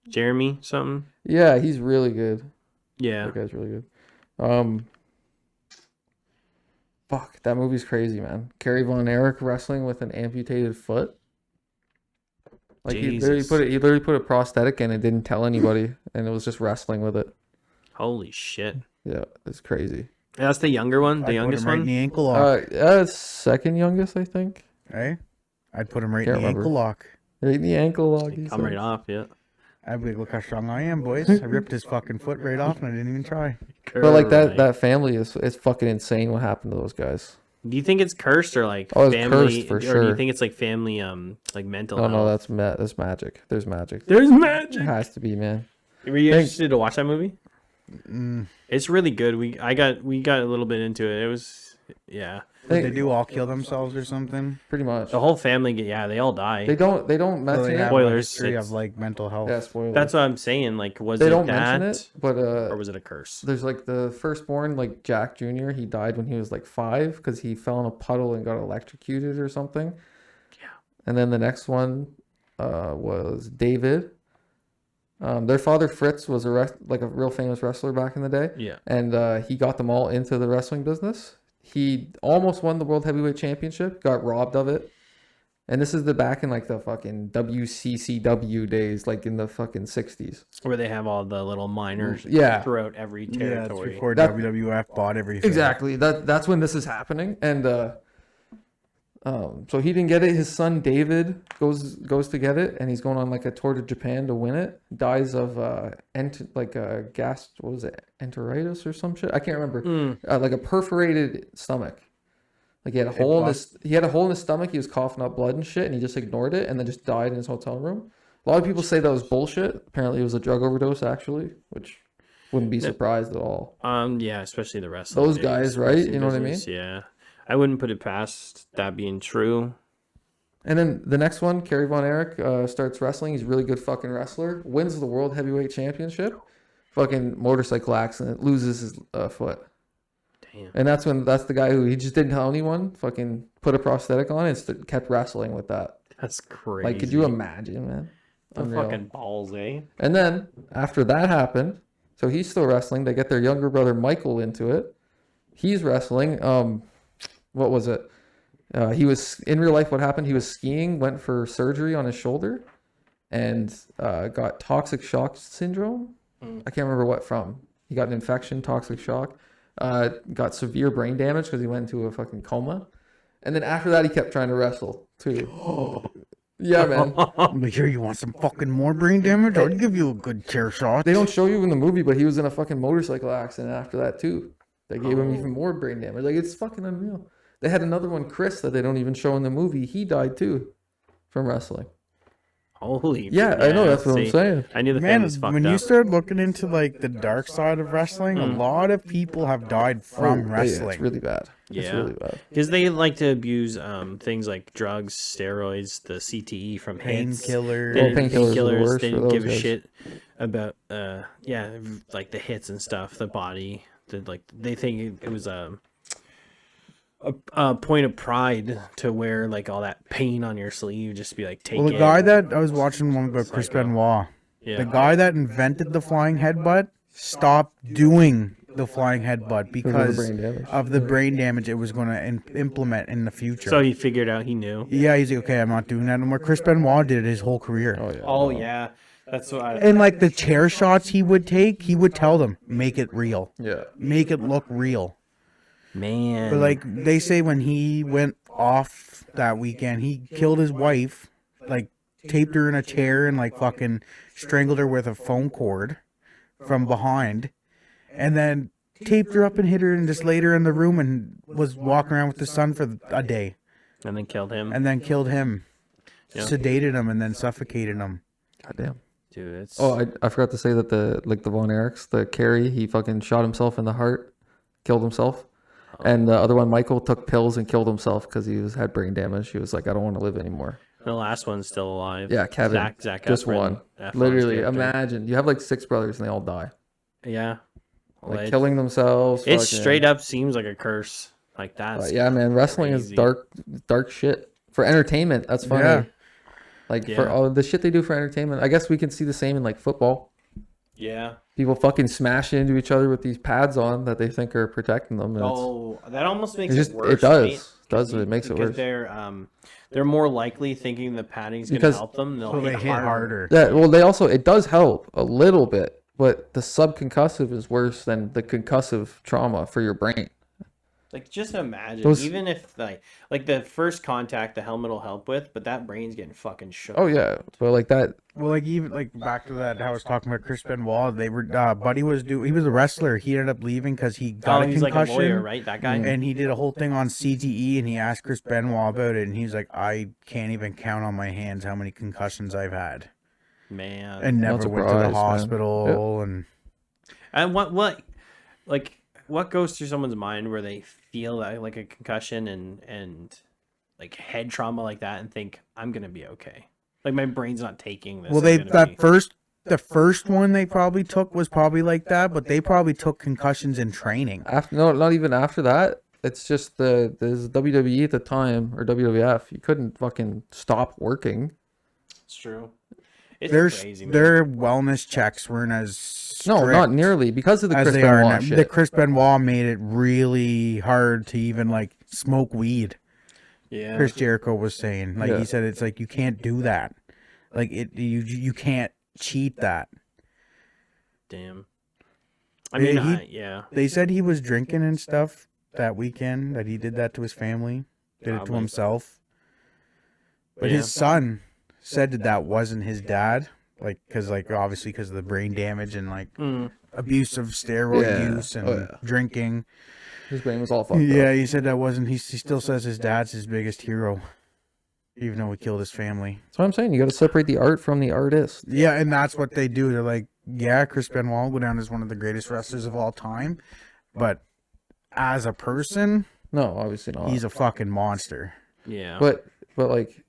Jeremy something. Yeah, he's really good. Yeah. That guy's really good. Fuck, that movie's crazy, man. Kerry Von Erich wrestling with an amputated foot. Like he Jesus. literally put a prosthetic in and didn't tell anybody, and it was just wrestling with it. Holy shit. Yeah, it's crazy. That's the younger one, the I'd youngest put him right in one. the ankle lock. Second youngest, I think. Eh? I'd put him right Can't in the remember. ankle lock. Right in the ankle lock. he Come said. right off, yeah. I'd be like, look how strong I am, boys. I ripped his fucking foot right off and I didn't even try. But like Correct. that family is fucking insane. What happened to those guys? Do you think it's cursed or like Oh, it's family, cursed for or do sure. you think it's like family, like mental? Oh no, health? that's magic. There's magic. There's It magic. has to be, man. Were you Thank- interested to watch that movie? It's really good. We got a little bit into it. It was, yeah. Did they do all kill themselves or something? Pretty much. The whole family, they all die. They don't So mention they it. have Spoilers, a history it's- of like mental health. Yeah, spoilers. That's what I'm saying. Like, was They it don't that, mention it, but or was it a curse? there's like the firstborn, like Jack Jr. He died when he was like 5 because he fell in a puddle and got electrocuted or something. Yeah. And then the next one was David. Their father Fritz was like a real famous wrestler back in the day, Yeah. and he got them all into the wrestling business. He almost won the World Heavyweight Championship, got robbed of it. And this is the back in like the fucking WCCW days, like in the fucking 60s. Where they have all the little minors Yeah. throughout every Yeah, it's territory. before That- WWF bought everything. Exactly. That's when this is happening. And so he didn't get it. His son David goes to get it, and he's going on like a tour to Japan to win it. Dies of what was it, enteritis or some shit? I can't remember. Like a perforated stomach. Like he had a hole in his stomach. He was coughing up blood and shit, and he just ignored it, and then just died in his hotel room. A lot of people say that was bullshit. Apparently, it was a drug overdose, actually, which wouldn't be surprised at all. Yeah, especially the wrestling. Those guys, right? You know what I mean? Yeah. I wouldn't put it past that being true. And then the next one, Kerry Von Erich starts wrestling. He's a really good fucking wrestler. Wins the World Heavyweight Championship. Fucking motorcycle accident. Loses his foot. Damn. And that's the guy who he just didn't tell anyone. Fucking put a prosthetic on and kept wrestling with that. That's crazy. Like, could you imagine, man? The Unreal. fucking balls, eh? And then after that happened, so he's still wrestling. They get their younger brother Michael into it. He's wrestling. What was it? He was in real life. What happened? He was skiing, went for surgery on his shoulder, and got toxic shock syndrome. I can't remember what from. He got an infection, toxic shock. Got severe brain damage because he went into a fucking coma. And then after that, he kept trying to wrestle too. Yeah, man. I'm like, here, you want some fucking more brain damage? I'll give you a good chair shot. They don't show you in the movie, but he was in a fucking motorcycle accident after that too. They gave him even more brain damage. Like, it's fucking unreal. They had another one, Chris, that they don't even show in the movie. He died too from wrestling. Holy. Yeah, I know. That's what I'm see, saying. I knew the Man, family's fucked when up. you start looking into like the dark side of wrestling, a lot of people have died from Yeah, wrestling. it's really bad. It's Yeah. really bad. Because they like to abuse things like drugs, steroids, the CTE from hits. Painkillers. They didn't- painkillers are the painkillers. worst They for didn't give a those guys. shit about like the hits and stuff, the body. They think it was a point of pride to wear like all that pain on your sleeve, just be like take Well, the it. guy that I was watching one about Chris Psycho. Benoit, Yeah. the guy that invented the flying headbutt, stop doing the flying headbutt because brain damage. of the brain damage it was going to implement in the future. So he figured out, he knew. Yeah, he's like, okay, I'm not doing that no more. Chris Benoit did it his whole career. Oh yeah. Oh yeah, that's what. And like the chair shots he would take, he would tell them, make it real. Yeah. Make it look real. Man. But like they say when he went off that weekend, he killed his wife, like taped her in a chair and like fucking strangled her with a phone cord from behind, and then taped her up and hit her and just laid her in the room and was walking around with the son for a day. And then killed him. And then killed him. Yeah. Sedated him and then suffocated him. Goddamn. Dude, it's. Oh, I forgot to say that the Von Erichs, the Carrie, he fucking shot himself in the heart, killed himself. And the other one, Michael, took pills and killed himself because he had brain damage. He was like, I don't want to live anymore. The last one's still alive. Yeah, Kevin. Zach just Efron, one. Efron's Literally, character. imagine. You have like 6 brothers and they all die. Yeah. Like Well, killing themselves. It fucking- straight up seems like a curse. Like that's. yeah, man. Wrestling is crazy. dark shit. For entertainment, that's funny. Yeah. Like Yeah. for all the shit they do for entertainment. I guess we can see the same in like football. Yeah. People fucking smash into each other with these pads on that they think are protecting them. And Oh, that almost makes it's it just worse. it does. Right? Does it makes it Because worse. they're more likely thinking the padding's going to Because- help them. They'll So they hit harder. Yeah, well, they also it does help a little bit, but the subconcussive is worse than the concussive trauma for your brain. Like, just imagine, Those- even if like the first contact, the helmet will help with, but that brain's getting fucking shook. Oh yeah, but like that. Well, like even like back to that, how I was talking about Chris Benoit. They were Buddy he was a wrestler. He ended up leaving because he got a he's concussion. like a lawyer, right? That guy. And he did a whole thing on CTE, and he asked Chris Benoit about it, and he's like, I can't even count on my hands how many concussions I've had, Man. and never Not went to the surprised, man. hospital. And what goes through someone's mind where they feel that, like a concussion and like head trauma like that and think I'm gonna be okay. Like my brain's not taking this. Well, the first one they probably took was probably like that, but they probably took concussions in training. After no, not even after that. It's just there's WWE at the time or WWF. You couldn't fucking stop working. It's true. It's crazy. Man. Their wellness checks weren't as strict No, not nearly because of the as Chris they are now. Benoit shit. The Chris Benoit made it really hard to even like smoke weed. Yeah. Chris Jericho was saying, like Yeah. he said, it's like you can't do that. Like you can't cheat that. Damn. I mean, He- yeah. They said he was drinking and stuff that weekend. That he did that to his family, did it to Probably. himself. But Yeah. his son said that wasn't his dad, like because obviously because of the brain damage and like Mm. abuse of steroid Yeah. use and Oh, yeah. drinking. His brain was all fucked Yeah, up. he said that wasn't. He still says his dad's his biggest hero, even though he killed his family. That's what I'm saying. You got to separate the art from the artist. Yeah, and that's what they do. They're like, yeah, Chris Benoit will go down as one of the greatest wrestlers of all time, but as a person, No, obviously not. he's a fucking monster. Yeah. But like,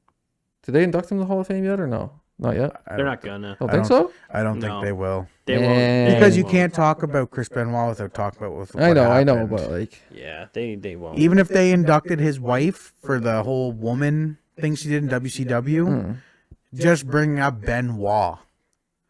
did they induct him to the Hall of Fame yet or no? Not yet. I They're don't- not gonna. Don't I think don't- so. I don't No. think they will. They won't. Man. They Because you won't. can't talk about Chris Benoit without talking about what I know, happened. but like, Yeah, they won't. Even if they inducted his wife for the whole woman thing she did in WCW, just bring up Benoit.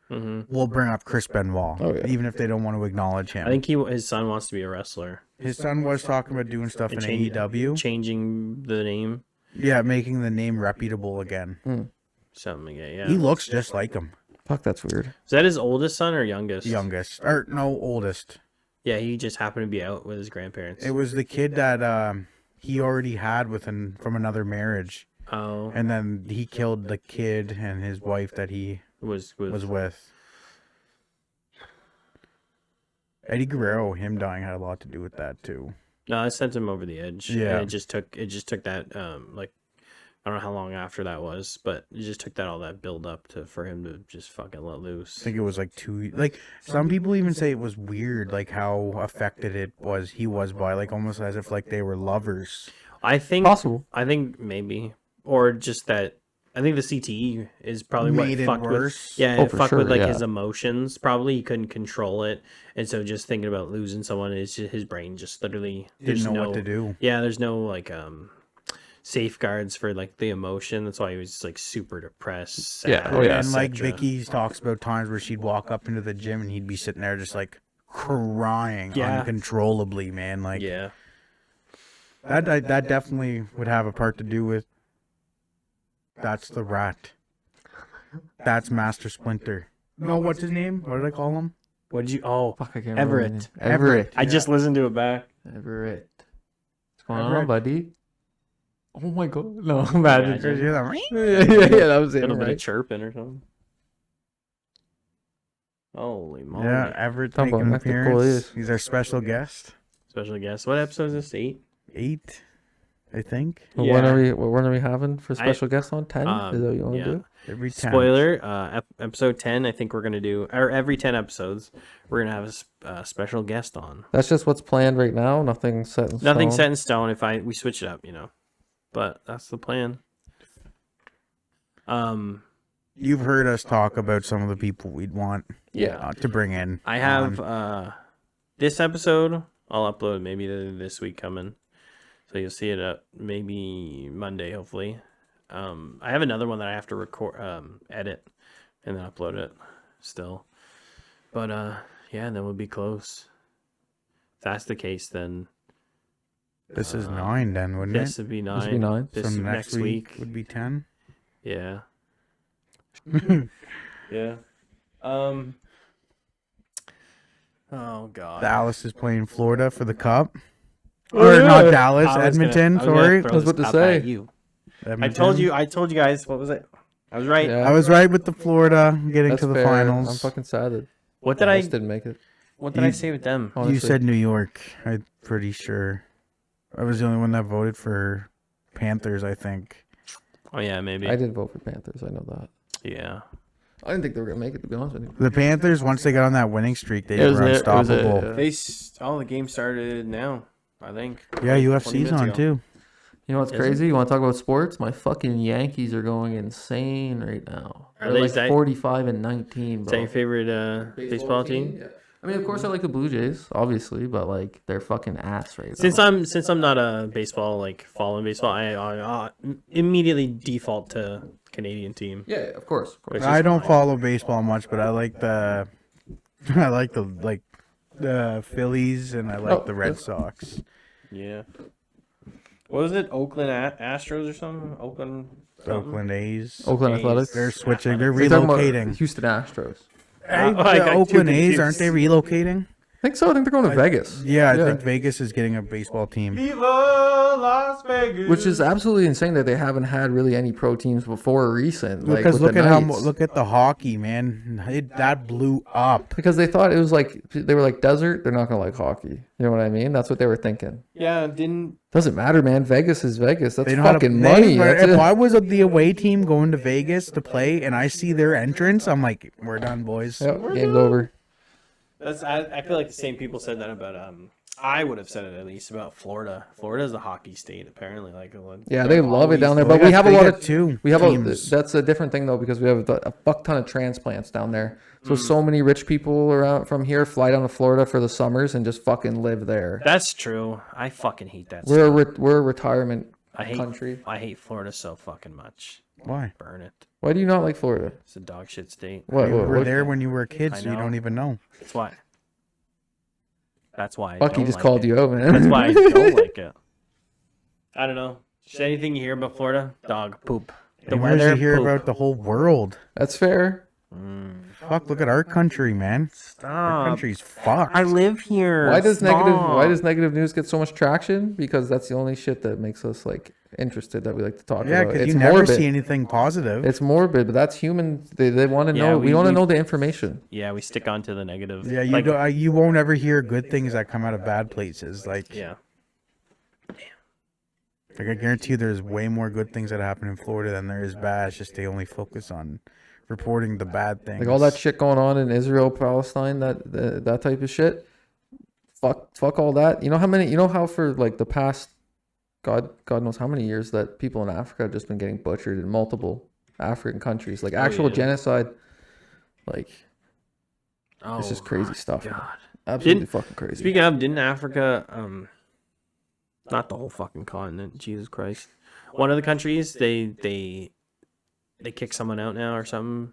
hmm We'll bring up Chris Benoit, Oh, yeah. even if they don't want to acknowledge him. I think his son wants to be a wrestler. His son was talking about doing stuff in change- AEW. Changing the name. Yeah, making the name reputable again. Something like that, yeah. He looks just like him. fuck, that's weird. Is that his oldest son or youngest? Youngest. Or, no, oldest. Yeah, he just happened to be out with his grandparents. It was the kid that he already had from another marriage. Oh, And then he killed the kid and his wife that he was was with. Eddie Guerrero, him dying had a lot to do with that too. No, I sent him over the edge. Yeah. And it just took that like I don't know how long after that was, but it just took that all that build up for him to just fucking let loose. I think it was like some people even say it was weird, like how affected he was by, like almost as if like they were lovers. I think Possible. I think maybe, or just that. I think the CTE is probably Made what it fucked worse? with. Yeah, Oh, it for fucked sure, with like yeah. his emotions. Probably he couldn't control it, and so just thinking about losing someone is just, his brain just literally Didn't know no, what to do. Yeah, there's no like safeguards for like the emotion. That's why he was like super depressed. Sad, Yeah, oh, yeah. And like etc. Vicky talks about times where she'd walk up into the gym and he'd be sitting there just like crying Yeah. uncontrollably, man. Like Yeah. that definitely would have a part to do with. That's the rat. That's Master Splinter. No, what's his name? What did I call him? What did you? Oh, Fuck, I can't remember. Everett. Everett. I just listened to it back. Everett. What's going on, Everett. buddy? Oh my god. No, imagine. Imagine. Yeah, that was A it. little bit of Right? chirping or something. Holy moly! Yeah, Everett Talk making about an Mexico appearance. is. He's our special guest. Special guest. What episode is this? 8? 8, I think. Well, when are we having for special guest on 10? Is that what you want to do? Every time. Spoiler, episode 10, I think we're going to do, or every 10 episodes, we're going to have a special guest on. That's just what's planned right now. Nothing set in stone. Nothing set in stone if we switch it up, but that's the plan. You've heard us talk about some of the people we'd want to bring in. I have this episode, I'll upload maybe this week coming. So you'll see it up maybe Monday, hopefully. I have another one that I have to record, edit, and then upload it still. But yeah, then we'll be close. If that's the case, then This is 9 then, wouldn't this it? would be 9. This would be 9. This So next week. would be 10. Yeah. Yeah. Oh God. Dallas is playing Florida for the Cup. Oh, Or yeah. not Dallas, I was Edmonton, gonna- I was sorry. gonna I was throw about to this say. up at you. I Edmonton. told you guys, what was it? I was right. Yeah. I was right with the Florida getting That's to the fair. finals. I'm fucking sad that What did Dallas I didn't make it. say with them? You honestly. said New York, I'm pretty sure. I was the only one that voted for Panthers, I think. Oh yeah, maybe. I didn't vote for Panthers. I know that. Yeah. I didn't think they were gonna make it. To be honest with you. The Panthers, once they got on that winning streak, they It was were it. It was it, unstoppable. yeah. The game started now, I think. Yeah, 20 UFC's minutes on ago. too. You know what's Is crazy? You want to talk about sports? My fucking Yankees are going insane right now. Are They're they like Zach? 45 and 19, Is that bro. your favorite baseball team? Yeah. I mean, of course, I like the Blue Jays, obviously, but like they're fucking ass right Since now. I'm not a baseball following baseball, I immediately default to Canadian team. Yeah, of course. Which I is don't fine. follow baseball much, but I like the the Phillies and I like Oh, the Red yeah. Sox. Yeah. What was it? Oakland Astros or something? Oakland A's. Oakland A's. Athletics. They're switching. They're You're talking about relocating. Houston Astros. Hey, Oh, I the got too Oakland A's, confused. aren't they relocating? I think so. I think they're going to Vegas. Yeah, I think Vegas is getting a baseball team. Viva Las Vegas. Which is absolutely insane that they haven't had really any pro teams before or recent. Like, Because with the Knights. look at the hockey, man. That blew up. Because they thought it was like they were like desert. They're not gonna like hockey. You know what I mean? That's what they were thinking. Yeah, didn't Doesn't matter, man. Vegas is Vegas. That's They know how to fucking play, money. but That's if it. I was the away team going to Vegas to play and I see their entrance, I'm like, we're done, boys. Yep, game's over. I feel like the same people said that about I would have said it at least about Florida. Florida's a hockey state apparently. Yeah, they love it down there. They But we have a they lot got of two we have teams. that's a different thing though because we have a fuck ton of transplants down there. So many rich people around from here fly down to Florida for the summers and just fucking live there. That's true. I fucking hate that. We're a retirement I hate country. I hate Florida so fucking much. Why? Burn it. Why do you not like Florida? It's a dog shit state. What? You what, were what- there when you were a kid, I so you know. don't even know. That's why. That's why. I Fuck, he don't just like called it. you out, man. That's why I don't like it. I don't know. Just anything you hear about Florida? Dog poop. The The words you weather. hear Poop. about the whole world. That's fair. Fuck, look at our country, man. Our Stop. country's fucked. I live here. Why does Stop. negative news get so much traction? Because that's the only shit that makes us like interested that we like to talk Yeah, about. because It's you never morbid. see anything positive. It's morbid, but that's human. They want to Yeah, know. we- We want to we- know the information. Yeah, we stick on to the negative. Yeah, Like, you won't ever hear good things that come out of bad places. Like, Yeah. like I guarantee you, there's way more good things that happen in Florida than there is bad. It's just they only focus on reporting the bad things. Like all that shit going on in Israel, Palestine, that type of shit. Fuck all that. You know how many? You know how for like the past, God knows how many years that people in Africa have just been getting butchered in multiple African countries, like actual yeah. genocide. Like Oh, it's just crazy stuff. God. Absolutely Didn't- fucking crazy. Speaking of, didn't Africa, not the whole fucking continent, Jesus Christ. One of the countries, they kick someone out now or something.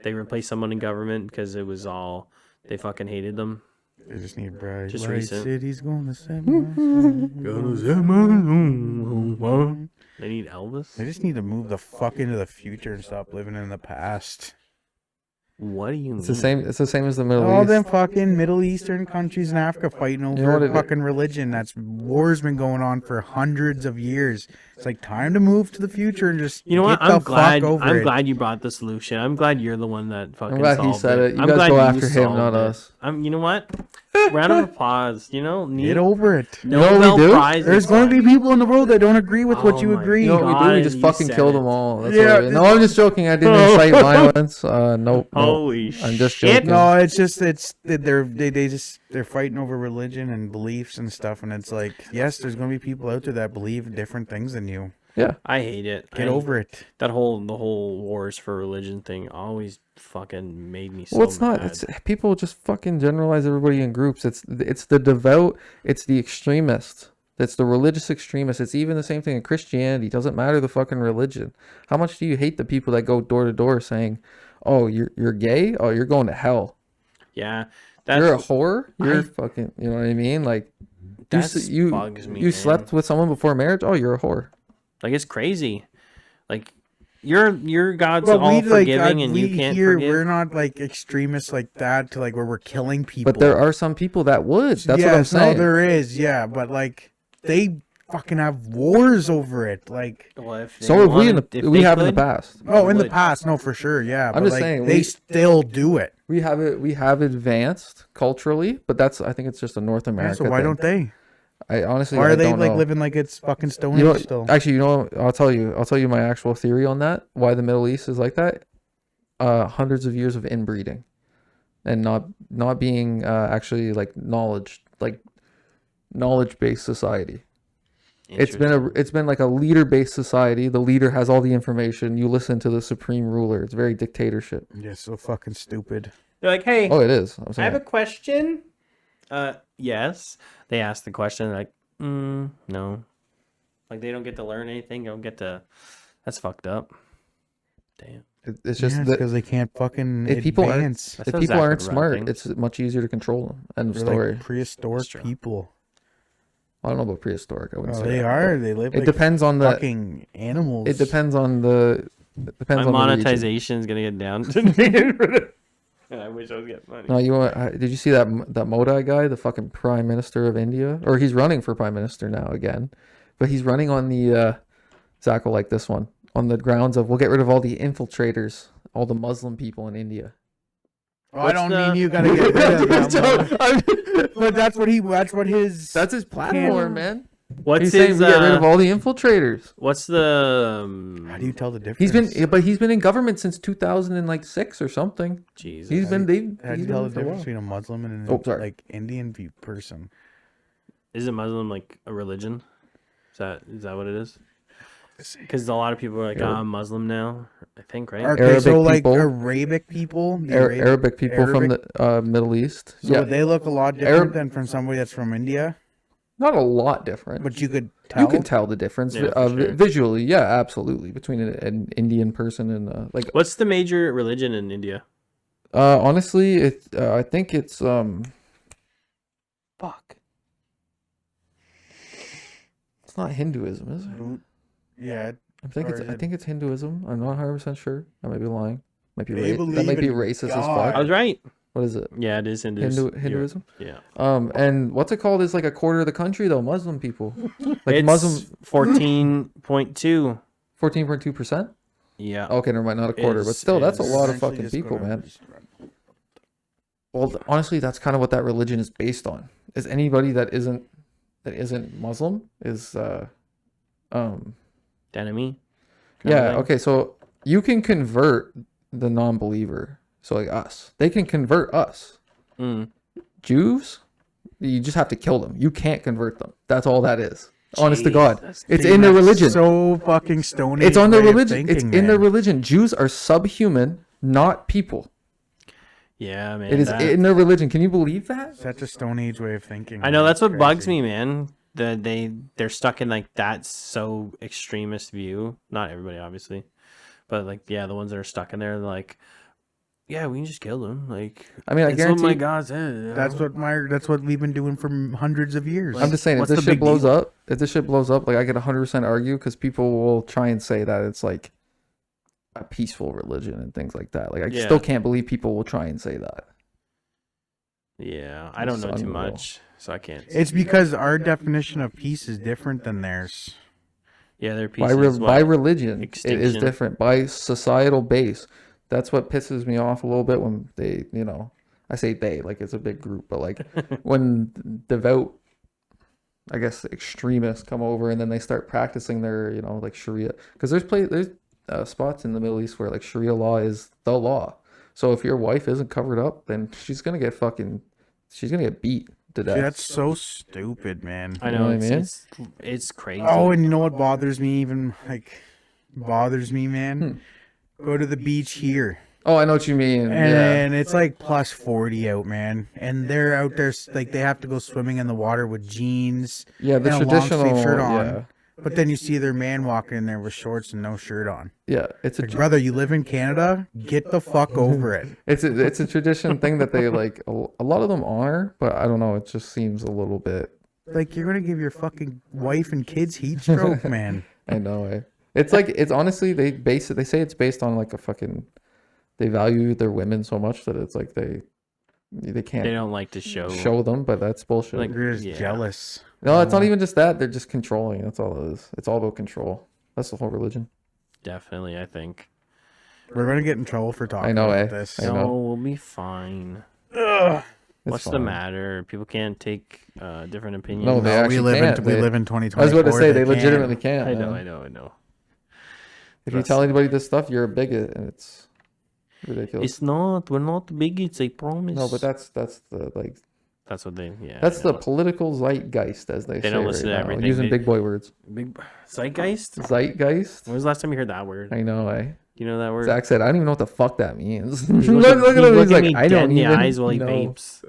They replaced someone in government because it was all, they fucking hated them. They just need bright Just light recent. cities gonna set my soul. They need Elvis. They just need to move the fuck into the future and stop living in the past. What do you mean? It's the same. It's the same as the Middle All East. them fucking Middle Eastern countries in Africa fighting over what it is? fucking religion. That's war's been going on for hundreds of years. It's like time to move to the future and just You know what? get the I'm glad. fuck over I'm it. glad you brought the solution. I'm glad you're the one that fucking. I'm glad he solved said it. You I'm guys glad go you after him, solved not it. us. You know what? Round of applause. You know, Get over it. know what we Nobel do? Prize. There's is going to fine. be people in the world that don't agree with what Oh you my agree. You know what we do? God, We just you fucking said kill it. them all. That's Yeah, what no, I'm just joking. I didn't incite violence. Nope. Holy I'm just shit! joking. No, it's just they're fighting over religion and beliefs and stuff, and it's like, yes, there's going to be people out there that believe different things than you. Yeah. I hate it. Get over it. The whole wars for religion thing always fucking made me so Well, it's not. mad. It's people just fucking generalize everybody in groups. It's the devout. It's the extremists. It's the religious extremists. It's even the same thing in Christianity. It doesn't matter the fucking religion. How much do you hate the people that go door to door saying, "Oh, you're gay? Oh, you're going to hell. Yeah, You're a whore. You're I- fucking." You know what I mean? Like, that you bugs me. you man. slept with someone before marriage. Oh, you're a whore. Like, it's crazy. Like, your God's But all we forgiving, and we you can't here forgive. we're not like extremists like that to like where we're killing people. But there are some people that would. That's what I'm saying. No, there is, yeah, but like they fucking have wars over it. Like, Well, if they So have we in wanted- the if we they have in the could, past. oh, in the would. past, no, for sure, yeah. I'm but just like, saying, they we- still do it. We have it. We have advanced culturally, but I think it's just a North Yeah, America. so why thing. don't they? I honestly? Why I are they don't like know. living like it's fucking Stone You know, Age still? actually, I'll tell you my actual theory on that. Why the Middle East is like that? Hundreds of years of inbreeding, and not being actually like knowledge based society. It's been like a leader based society. The leader has all the information. You listen to the supreme ruler. It's very dictatorship. Yeah, so fucking stupid. They're like, hey, Oh, it is. I'm I have saying. a question. Yes. They ask the question like, no. Like, they don't get to learn anything. They don't get to. That's fucked up. Damn. It's just that because they can't fucking if people aren't advance. That's if how people Zack aren't would run smart, things. it's much easier to control them. End of They're story. like prehistoric That's true. people. I don't know about prehistoric. I wouldn't Oh, say they that, are. but They live It like depends on the. fucking animals. It depends on the. It depends My on the region. monetization is gonna get down today. I wish I was getting money. No, did you see that Modi guy, the fucking prime minister of India, or he's running for prime minister now again, but he's running on the Zack will like this one on the grounds of we'll get rid of all the infiltrators, all the Muslim people in India. Oh, I don't mean you gotta get rid of them. But that's what his. That's his platform, man. What's He's saying his? we get rid of all the infiltrators. What's the? How do you tell the difference? He's been in government since 2006 or something. Jesus. He's been How do you tell the difference between a Muslim and Oh, sorry. like Indian person? Is a Muslim like a religion? Is that what it is? Because a lot of people are like, I'm Muslim now. I think, right? Okay, Arabic so like people. Arabic people, the Arabic people from the Middle East. So Yeah, they look a lot different than from somebody that's from India. not a lot different. But you could tell. You can tell the difference Yeah, for sure. visually. Yeah, absolutely, between an Indian person and like. What's the major religion in India? Honestly, I think it's Fuck. It's not Hinduism, is it? Yeah. I think it's Hinduism. I'm not 100% sure. I might be lying. Might be They that believe might be in racist as God. fuck. I was right. What is it? Yeah, it is Hinduism. Hinduism? Yeah. And what's it called? Is like a quarter of the country though, Muslim people. Like It's Muslim 14.2. 14.2%? Yeah. Okay, never mind, not a quarter, but still that's a lot of fucking people, man. Well, honestly, that's kind of what that religion is based on. Is anybody that isn't Muslim is Enemy. yeah, okay, so you can convert the non-believer. So like us. They can convert us. Mm. Jews, you just have to kill them. You can't convert them. That's all that is. Honest to Jesus. God. It's in their religion. So fucking stony. It's on their religion. It's in their religion. Jews are subhuman, not people. Yeah, man. It is in their religion. Can you believe that? Such a Stone Age way of thinking. I know, man. that's what It's bugs crazy. me, man. That they're stuck in like that so extremist view. Not everybody, obviously, but like the ones that are stuck in there, like yeah, we can just kill them. Like, I mean, I it's what my guarantee. God said. you That's know? what we've been doing for hundreds of years. I'm just saying, if what's this the shit big blows deal? up, like I could 100% argue because people will try and say that it's like a peaceful religion and things like that. Like I Yeah. still can't believe people will try and say that. Yeah, I don't It's know too unreal. much, so I can't. It's because our definition of peace is different than theirs. Yeah, their By pieces. by religion, it is Extinction. different. By societal base, that's what pisses me off a little bit when they, I say they like it's a big group, but like when devout, I guess extremists come over and then they start practicing their, like Sharia, because there's spots in the Middle East where like Sharia law is the law. So if your wife isn't covered up, then she's gonna get beat to death. That's so stupid, man. I You know know what I mean? it's crazy. Oh, and you know what bothers me man? Go to the beach here. Oh, I know what you mean. And it's like plus 40 out, man. And they're out there, like, they have to go swimming in the water with jeans. Yeah, the and a long sleeve traditional shirt on. Yeah. But then you see their man walking in there with shorts and no shirt on. Yeah, it's a Like, brother, you live in Canada? Get the fuck over it. it's a tradition thing that they like a lot of them honor, but I don't know, it just seems a little bit. Like, you're going to give your fucking wife and kids heat stroke, man. I know. It's like it's honestly they say it's based on like a fucking they value their women so much that it's like they can't They don't like to show them, but that's bullshit. Like, You're just yeah. jealous. No, it's not even just that. They're just controlling. That's all it is. It's all about control. That's the whole religion. Definitely, I think. We're going to get in trouble for talking know, about eh? this. I know. No, we'll be fine. Ugh. It's What's the fine. matter? People can't take different opinions. No, they No, actually can't. we live in I 2024. was about to say they can. legitimately can't. I know, man. I know. If you tell anybody this stuff, you're a bigot, and it's ridiculous. It's not. We're not bigots. I promise. No, but that's the like that's what they. Yeah. that's I the know. political zeitgeist, as they say. don't listen right to now, everything. using They- big boy words. Big zeitgeist. Zeitgeist. When was the last time you heard that word? I know. You know that word? Zack said, "I don't even know what the fuck that means." He's look looking- at he's him. He's looking like, me "I dead don't in the even eyes while he know." vapes.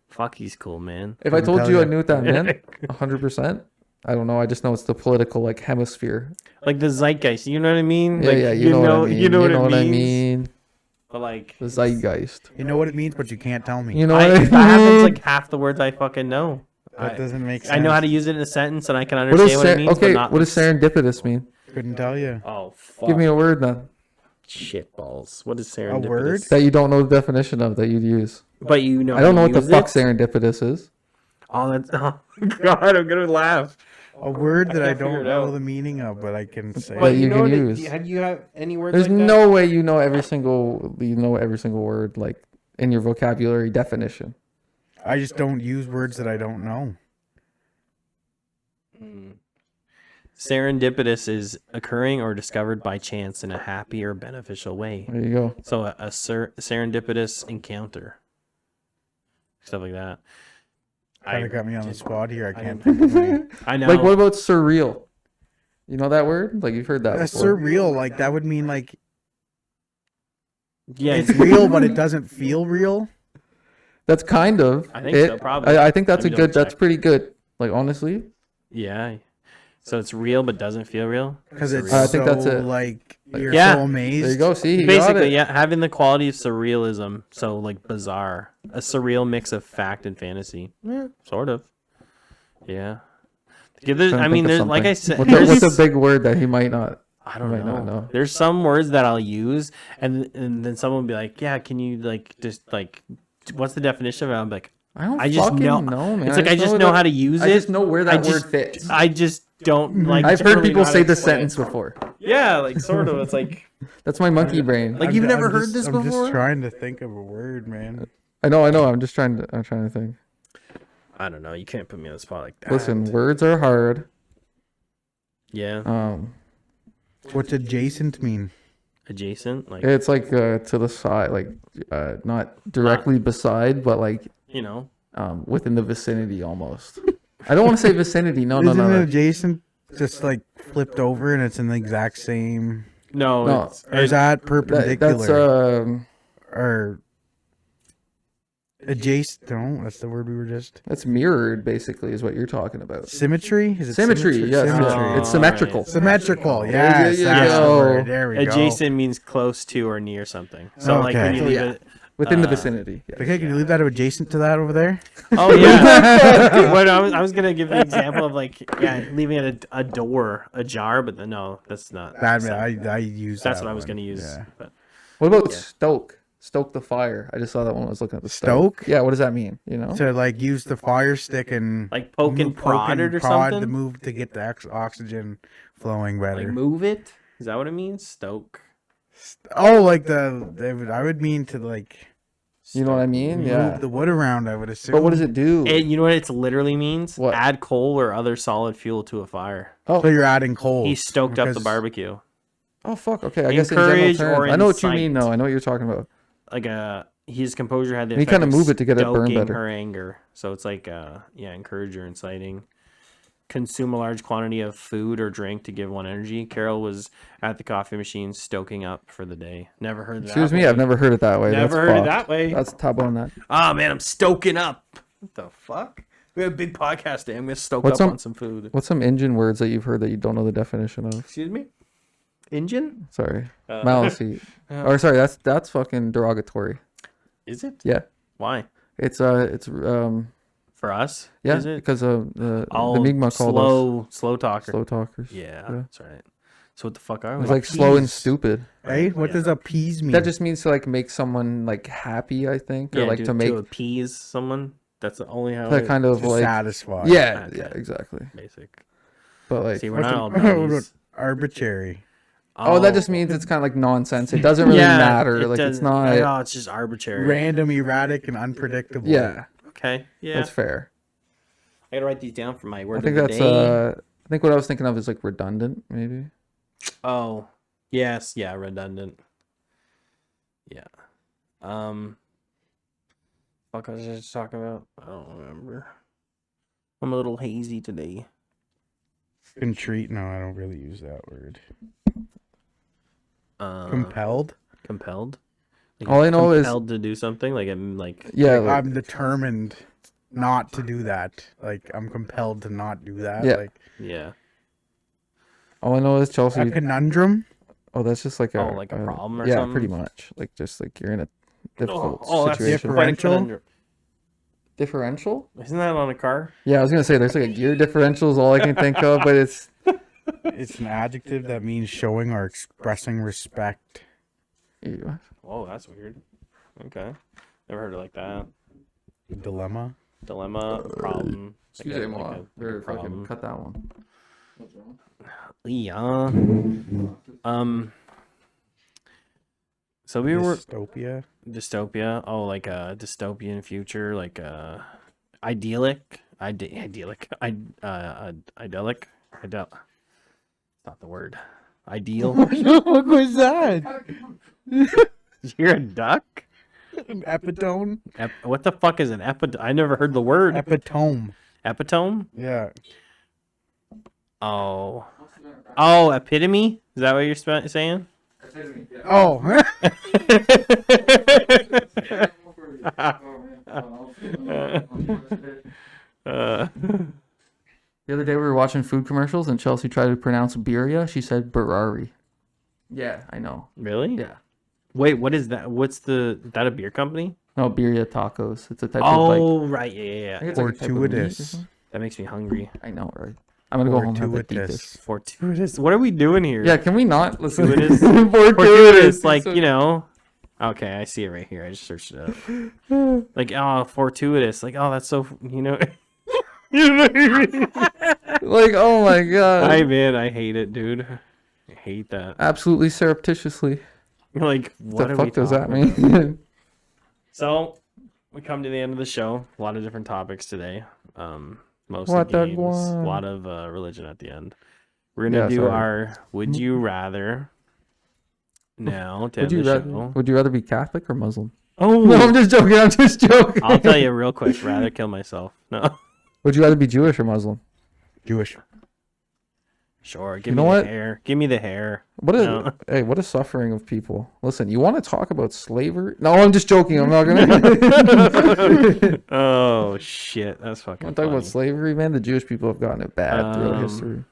Fuck, he's cool, man. If I Couldn't told tell you I ya. knew what that meant, 100%. I don't know. I just know it's the political like hemisphere. Like the zeitgeist. You know what I mean? Yeah, like, yeah. You know what I mean. You know what, I it means. mean. But like, The zeitgeist. You know what it means, but you can't tell me. You know what I that mean? happens like half the words I fucking know. That doesn't make sense. I know how to use it in a sentence and I can What understand does what it means. okay? But not What does serendipitous mean? Couldn't tell you. Oh fuck! Give me a word then shit balls. What is serendipitous? word? that you don't know the definition of that you'd use. But you know. I don't know what the use fuck it? serendipitous is. Oh, that's. Oh god, I'm gonna laugh. A word that I can't figure don't it know out. the meaning of, but I can say. But you know can what use. Have you have any words There's like that? no way you know every single word like in your vocabulary definition. I just don't use words that I don't know. Serendipitous is occurring or discovered by chance in a happy or beneficial way. There you go. So a serendipitous encounter, stuff like that. Kind of got me on the just- spot here. I I can't didn't- think of any. I know. Like what about surreal? You know that word? Like you've heard that That's before. surreal. Like that would mean like Yeah, it's real, but it doesn't feel real. That's kind of. I think so, probably. I think that's Let a me good. double That's check. pretty good. Like honestly, yeah. So it's real but doesn't feel real. Because it's I think so that's it. like you're Yeah. so amazed. there you go. See, he got Basically, it. yeah, having the quality of surrealism. So like bizarre, a surreal mix of fact and fantasy. Yeah, sort of. Yeah. Yeah, there's, Trying I to mean, think of there's like I something. said, What's there's- a big word that he might not? I don't might not know. know. There's some words that I'll use, and then someone will be like, "Yeah, can you like just like, what's the definition of it?" I'm like, I don't I just fucking know. know, man. It's like I just know how to use it. I just know where that I word just- fits. I just don't like. I've heard generally people know how say to the explain it. sentence before. Yeah, like sort of. It's like That's my monkey brain. Like, you've never heard this I'm before? just trying to think of a word, man. I know. I'm just trying to. I'm trying to think. I don't know. You can't put me on the spot like that. Listen, words are hard. Yeah, What's adjacent mean? adjacent, like It's like to the side, like not directly beside, but like you know. within the vicinity almost. I don't want to say vicinity. No, no, Isn't no, it no. adjacent just like flipped over and it's in the exact same? No, No, it's, Or is that perpendicular? That's or Adjacent. No, that's the word we were just. That's mirrored, basically, is what you're talking about. Symmetry? Is it Symmetry, yes. Symmetry. It's symmetrical. Right. Symmetrical. There Yes, you that's the go. word. There we go. Adjacent means close to or near something. So like when Okay. you leave Yeah. it. Within the vicinity. Yes. Okay, can you leave that adjacent to that over there? Oh yeah. What I was gonna give the example of like leaving it a door ajar, but no, that's not. I use That's that what I was one. gonna use. Yeah. But What about Yeah. stoke? Stoke the fire. I just saw that when I was looking at the Stoke? Yeah, what does that mean? You know? To like use the fire stick and like poke and prod it or prod something. to move to get the oxygen flowing better. Like move it. Is that what it means? Stoke. Oh, like I would mean to like You know what I mean? Yeah. move the wood around. I would assume. But what does it do? And you know what it literally means? What? Add coal or other solid fuel to a fire. So you're adding coal. He stoked up the because- barbecue. Oh fuck. Okay, I guess in general Encourage terms. or I know what you incite. mean. though. I know what you're talking about. Like his composure had the He effect kinda of move it to get it burned stoking better. her anger. So it's like encourage or inciting. Consume a large quantity of food or drink to give one energy. Carol was at the coffee machine stoking up for the day. Never heard that. Excuse me, way. I've never heard it that way. Never That's heard it fucked. that way. That's taboo on that. Oh man, I'm stoking up. What the fuck? We have a big podcast day. I'm gonna stoke What's up some- on some food. What's some engine words that you've heard that you don't know the definition of? Excuse me? Engine? Sorry. Uh, Malice. Or sorry, that's fucking derogatory. Is it? Yeah. Why? It's For us? yeah, Is it? because the Oh, Mi'kmaq called us slow talker. slow talkers. Yeah, Yeah. that's right. So what the fuck are we? It's like slow and Peas. stupid. Hey, what does appease mean? That just means to like make someone like happy, I think, or like to make appease someone. That's the only how that kind of to like satisfy. yeah, Okay. yeah, exactly. basic. But like See, we're What's not all the- buddies. arbitrary. oh, that just means it's kind of like nonsense. It doesn't really matter. Like it's doesn't- not. Oh, it's just arbitrary. Random, erratic, and unpredictable. Yeah, Okay. Yeah. that's fair. I gotta write these down for my word I of think the that's day. I think what I was thinking of is like redundant, maybe. Oh, yes, yeah, redundant. Yeah. Fuck, what was I just talking about? I don't remember. I'm a little hazy today. Contrite. No, I don't really use that word. Compelled. Like All I know is- compelled to do something. Like I'm like. Yeah, Like, like, I'm determined not to do that. Like I'm compelled to not do that. Yeah. Like Yeah. all I know is Chelsea. a conundrum. Oh, that's just like a like a problem or yeah, something? pretty much. Like just like you're in a difficult That's situation. quite a Differential? conundrum. Differential? Isn't that on a car? Yeah, I was gonna say there's like a gear differential is all I can think of, but it's It's an adjective that means showing or expressing respect. Oh, that's weird. Okay. Never heard it like that. Dilemma. Dilemma, problem. Excuse me, fucking cut that one. Yeah. So we were Dystopia. dystopia. Oh, like a dystopian future, like idyllic. Idyllic. Idyllic. Not the word. Ideal. What was that? You're a duck? An epitome. What the fuck is an epitome? I never heard the word. Epitome. Epitome? Yeah. Oh. Oh, epitome? Is that what you're saying? Oh. The other day we were watching food commercials and Chelsea tried to pronounce birria. She said Ferrari. Yeah, I know. Really? Yeah. Wait, what is that? Is that a beer company? No, birria tacos. It's a type of like. Oh, right. Yeah. I think it's like a type of meat or Fortuitous. something. That makes me hungry. I know, right? I'm gonna go home and have to eat this. Fortuitous. What are we doing here? Yeah, can we not listen? Fortuitous. Fortuitous. Fortuitous, like, you know. Okay, I see it right here. I just searched it up. Like, oh, fortuitous. Like, oh, that's so, you know. You know what I mean? Like, oh my god. I hate it, dude. I hate that. Absolutely surreptitiously. Like, what the are fuck we does that talking about? mean? So, we come to the end of the show. A lot of different topics today. Most What of the games, a guan? lot of religion at the end. We're gonna Yeah, do sorry. our Would You Rather now to Would end you the rather? show. Would you rather be Catholic or Muslim? Oh, No, I'm just joking. I'm just joking. I'll tell you real quick. Rather kill myself. No. Would you rather be Jewish or Muslim? Jewish. Sure. Give know me what? the hair. Give me the hair. What a No. hey, what a suffering of people. Listen, you want to talk about slavery? No, I'm just joking. I'm not gonna. Oh shit, that's fucking Want to talk funny. about slavery, man? The Jewish people have gotten it bad throughout history.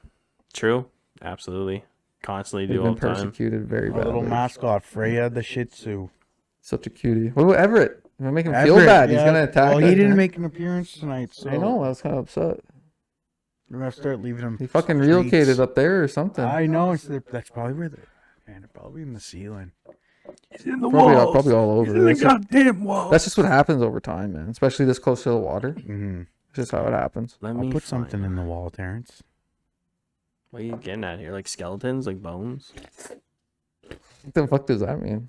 True. Absolutely. Constantly They've do all been the time. persecuted very Our little badly. mascot, Freya the Shih Tzu. Such a cutie. What about Everett? I'm gonna make him feel bad. He's gonna attack. Well, he that didn't guy. make an appearance tonight, so I know. I was kind of upset. we're gonna start leaving him. He fucking treats. relocated up there or something. I know. So that's probably where they're probably in the ceiling. He's in the Probably all over. He's in the goddamn wall. That's just what happens over time, man. Especially this close to the water. Mm-hmm. It's just how it happens. Let I'll me put find- something in the wall, Terrence. What are you getting at here? Like skeletons? Like bones? What the fuck does that mean?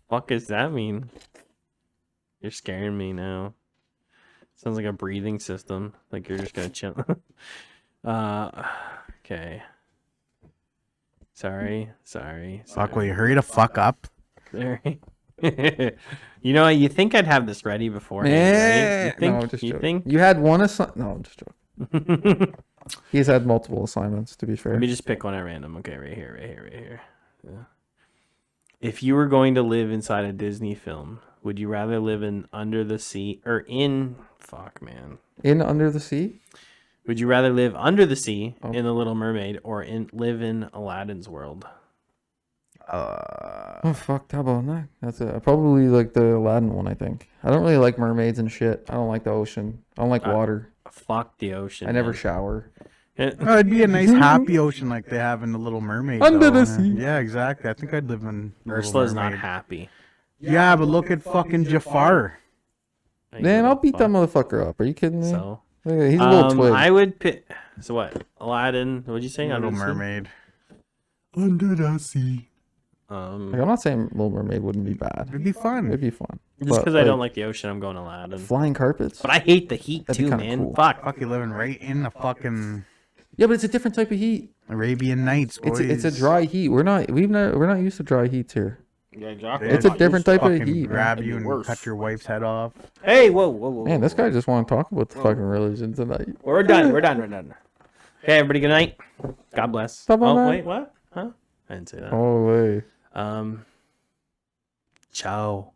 Fuck does that mean? You're scaring me now. Sounds like a breathing system. Like you're just gonna chill. Okay. Sorry. Fuck, will you hurry the fuck up? Sorry. You know, you think I'd have this ready beforehand, right? You think? No, I'm just you joking. think? You had one assignment. No, I'm just joking. He's had multiple assignments, to be fair. Let me just pick one at random. Okay, right here. Yeah. If you were going to live inside a Disney film, would you rather live in Under the Sea or in fuck man? In Under the Sea? Would you rather live under the sea Oh. in The Little Mermaid or live in Aladdin's world? Oh fuck, how about that? That's it. I probably like the Aladdin one, I think. I don't really like mermaids and shit. I don't like the ocean. I don't like water. Fuck the ocean. I never man. shower. Oh, it'd be a nice happy ocean like they have in the Little Mermaid. Under though. the sea. Yeah, exactly. I think I'd live in the Little Ursula's not Mermaid. happy. Yeah, but look at fucking Jafar. Man, I'll beat that motherfucker up. Are you kidding me? So Look at- he's a little twig. I would pick. So what? Aladdin. What'd you say? Little Under the Sea? Mermaid. Under the sea. Like, I'm not saying Little Mermaid wouldn't be bad. It'd be fun. It'd be fun. Just But, because I don't like the ocean, I'm going Aladdin. flying carpets. But I hate the heat That'd be too, kinda man. cool. Fuck. Fuck, you living right in the fucking Yeah, but it's a different type of heat. Arabian Nights, boys. It's a dry heat. We're not used to dry heats here. Yeah, exactly. They It's a just different type of fucking heat, man. Grab It'd you be and worse. cut your wife's head off. Hey, whoa. Man, this guy just want to talk about the fucking religion tonight. We're done. We're done. Okay, everybody. Good night. God bless. Bye-bye. Oh wait, what? Huh? I didn't say that. Oh, way. Ciao.